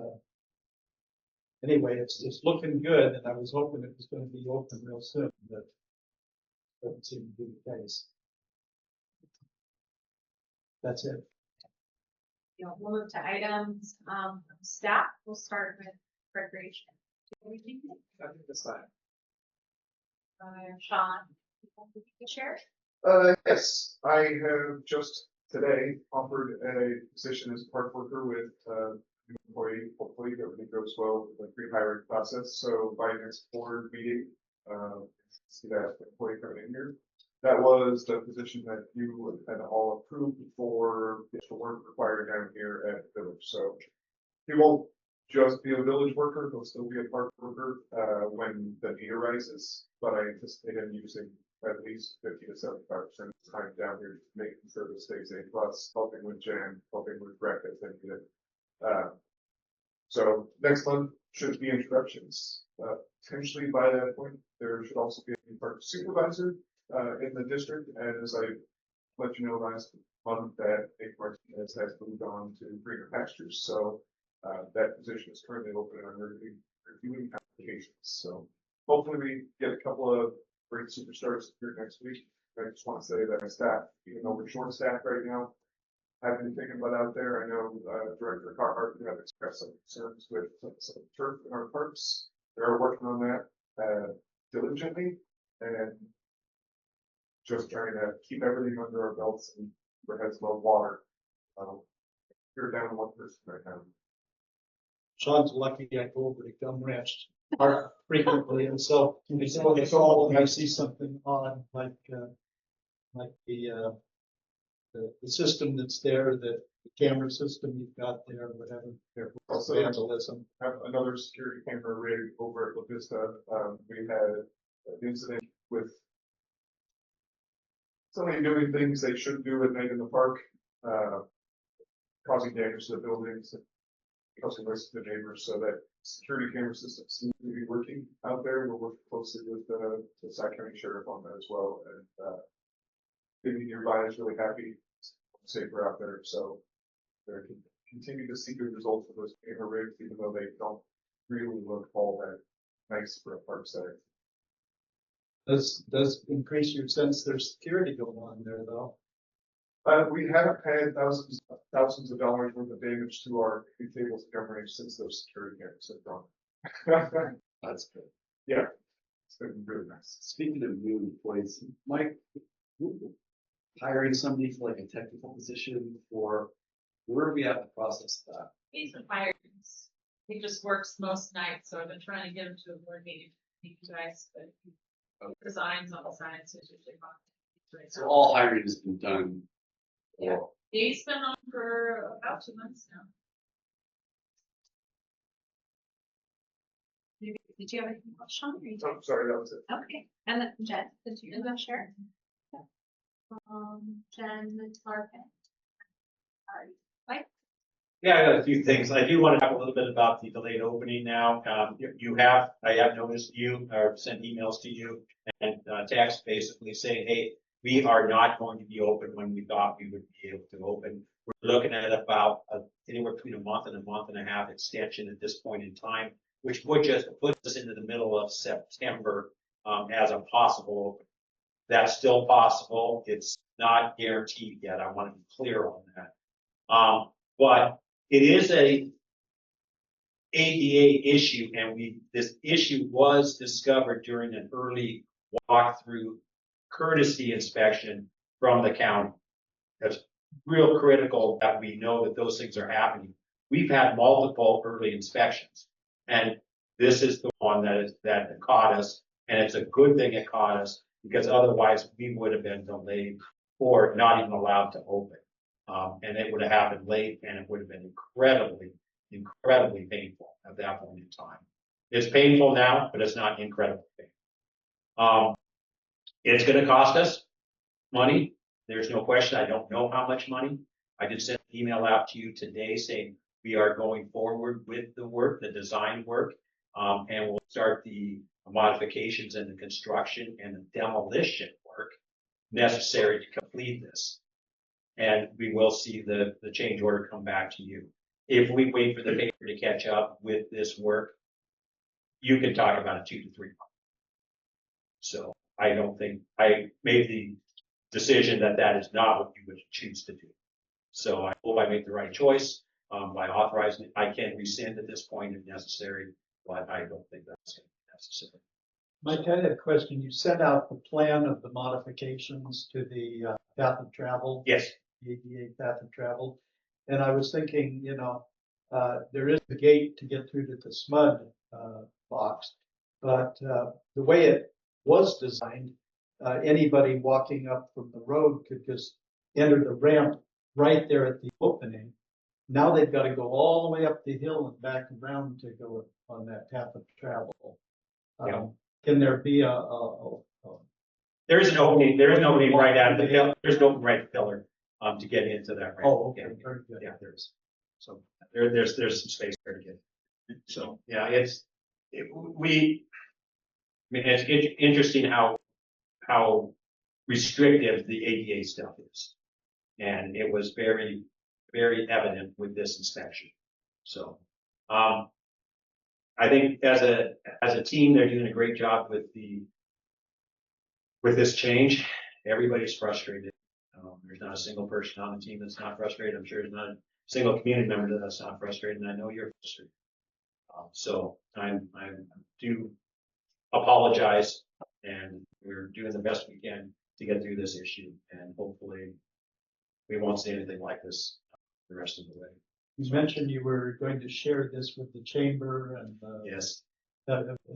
E: anyway, it's looking good, and I was hoping it was going to be open real soon, but doesn't seem to be the case. That's it.
B: We'll move to items. Staff, we'll start with recreation. Anything?
F: I think that's fine.
B: Sean, you can share?
J: Yes, I have just today offered a position as a park worker with an employee. Hopefully everything goes well with the pre-hiring process. So by next board meeting, see that employee coming in here. That was the position that you had all approved for the work required down here at Village. So he won't just be a village worker, he'll still be a park worker when the need arises. But I anticipate him using at least 50 to 75% of the time down here, making sure the stays A+, helping with Jan, helping with Greg as they need it. So next month should be introductions. Potentially by that point, there should also be a park supervisor in the district. And as I let you know last month, that Nick Martinez has moved on to greener pastures. So that position is currently open and I'm reviewing applications. So hopefully we get a couple of great superstars here next week. I just want to say that my staff, even though we're short staffed right now, have been thinking about out there. I know Director Carhart have expressed some concerns with some turf in our parks. They're working on that diligently and just trying to keep everything under our belts and our heads above water. You're down to one person right now.
E: Sean's lucky I go over to Gum Ranch Park frequently, and so it's all when I see something on like the system that's there, the camera system you've got there, whatever.
J: Also,
E: vandalism.
J: Have another security camera rig over at La Vista. We had an incident with somebody doing things they shouldn't do at night in the park, causing damage to the buildings, causing risk to the neighbors. So that security camera system seems to be working out there. We're working closely with the Sac County Sheriff on that as well. And being nearby is really happy, safer out there. So they're continue to see good results with those camera rigs, even though they don't really look all that nice for a park setting.
E: Does increase your sense there's security going on there though?
J: We haven't had thousands of dollars worth of damage to our tables and Gum Ranch since those security cameras have gone.
K: That's good.
J: Yeah, it's been really nice.
K: Speaking of new employees, Mike, hiring somebody for like a technical position for, where are we at in the process of that?
H: He's been hired. He just works most nights, so I've been trying to get him to a board meeting. You guys, but designs on the signs is usually fine.
K: So all hiring has been done.
H: Yeah. He's been on for about 2 months now.
B: Did you have anything else, Sean? Or you
J: I'm sorry, that was it.
B: okay. And then Jen, did you share? Jen, Larkin. Mike?
I: Yeah, I got a few things. I do want to talk a little bit about the delayed opening now. I have noticed you or sent emails to you and text basically saying, hey, we are not going to be open when we thought we would be able to open. We're looking at about anywhere between a month and a half extension at this point in time, which would just put us into the middle of September as a possible open. That's still possible. It's not guaranteed yet. I want to be clear on that. But it is a ADA issue, and this issue was discovered during an early walkthrough courtesy inspection from the county. That's real critical that we know that those things are happening. We've had multiple early inspections, and this is the one that caught us, and it's a good thing it caught us because otherwise we would have been delayed or not even allowed to open. And it would have happened late and it would have been incredibly painful at that point in time. It's painful now, but it's not incredibly painful. It's gonna cost us money. There's no question. I don't know how much money. I did send an email out to you today saying we are going forward with the work, the design work. And we'll start the modifications and the construction and the demolition work necessary to complete this. And we will see the change order come back to you. If we wait for the paper to catch up with this work, you can talk about a 2 to 3 month. So I don't think, I made the decision that that is not what you would choose to do. So I hope I make the right choice by authorizing it. I can rescind at this point if necessary, but I don't think that's going to be necessary.
E: Mike, I had a question. You sent out the plan of the modifications to the path of travel.
I: Yes.
E: The ADA path of travel. And I was thinking, you know, there is the gate to get through to the SMUD box, but the way it was designed, anybody walking up from the road could just enter the ramp right there at the opening. Now they've got to go all the way up the hill and back around to go on that path of travel.
I: Yeah.
E: Can there be
I: There is an opening, there is an opening right out of the pillar, there's an open right pillar, to get into that ramp.
E: Oh, okay,
I: Yeah,
E: very good.
I: yeah, there is. So there's some space there to get. So, yeah, it's interesting how restrictive the ADA stuff is. And it was very, very evident with this inspection. So, I think as a team, they're doing a great job with this change. Everybody's frustrated. There's not a single person on the team that's not frustrated. I'm sure there's not a single community member that's not frustrated, and I know you're frustrated. So I do apologize, and we're doing the best we can to get through this issue, and hopefully we won't see anything like this the rest of the way.
E: You mentioned you were going to share this with the chamber and
I: Yes.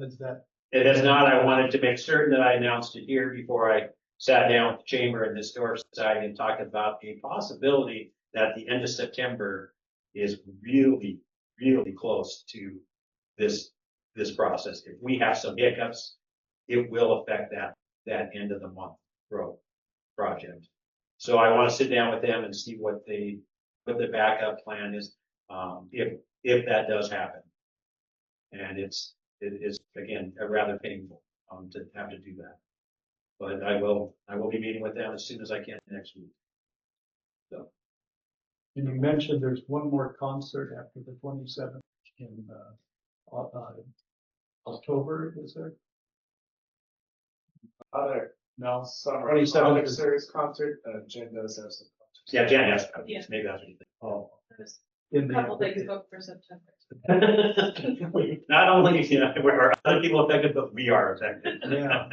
E: is that
I: It has not. I wanted to make certain that I announced it here before I sat down with the Chamber and the Historic Society and talked about a possibility that the end of September is really, really close to this process. If we have some hiccups, it will affect that end of the month project. So I want to sit down with them and see what the backup plan is, if that does happen. And it is again rather painful to have to do that, but I will be meeting with them as soon as I can next week. So,
E: and you mentioned there's one more concert after the 27th in October, is there?
F: Other
E: No,
F: summer
E: 27th
F: other
E: is-
F: series concert, Jen does have some concerts.
I: yeah, Jan has,
B: Yeah.
I: maybe that's what you think.
E: Oh,
B: There's
E: in
B: a couple things
E: the
B: booked for September.
I: Not only, are other people affected, but we are affected.
E: Yeah.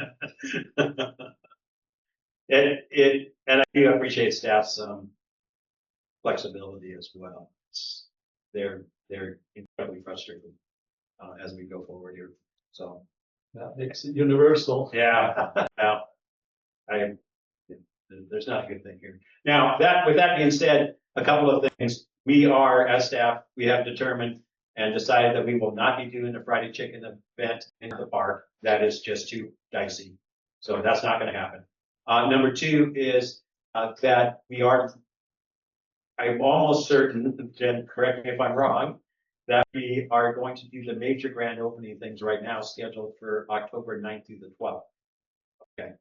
I: And I do appreciate staff's flexibility as well. They're incredibly frustrated as we go forward here. So
E: that makes it universal.
I: yeah, well, there's not a good thing here. Now with that being said, a couple of things. We are, as staff, we have determined and decided that we will not be doing a Friday chicken event in the park. That is just too dicey. So that's not going to happen. Number two is that I'm almost certain, Jen, correct me if I'm wrong, that we are going to do the major grand opening things right now scheduled for October 9th through the 12th. Okay.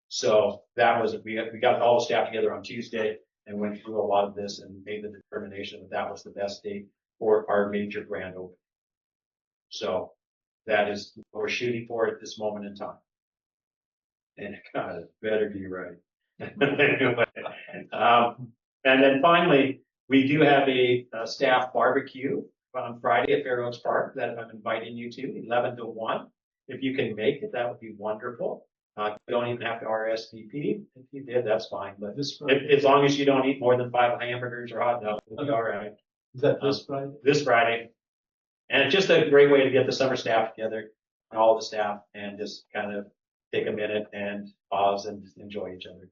I: So that was, we got all the staff together on Tuesday and went through a lot of this and made the determination that that was the best date for our major grand opening. So that is what we're shooting for at this moment in time. And God, it better be right. Anyway, and then finally, we do have a staff barbecue on Friday at Fair Oaks Park that I'm inviting you to, 11 to 1. If you can make it, that would be wonderful. You don't even have to RSVP. If you did, that's fine. But
E: This Friday,
I: as long as you don't eat more than 5 hamburgers or hot dogs, it'll be all right.
E: is that this Friday?
I: This Friday. And it's just a great way to get the summer staff together, all the staff, and just kind of take a minute and pause and enjoy each other.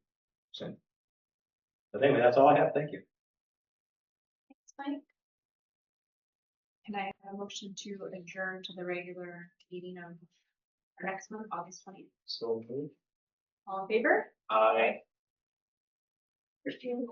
I: So, but anyway, that's all I have. Thank you.
B: Mike? Can I have a motion to adjourn to the regular meeting of our next month, August 20th?
F: So moved.
B: All in favor?
A: Aye.
B: Christine?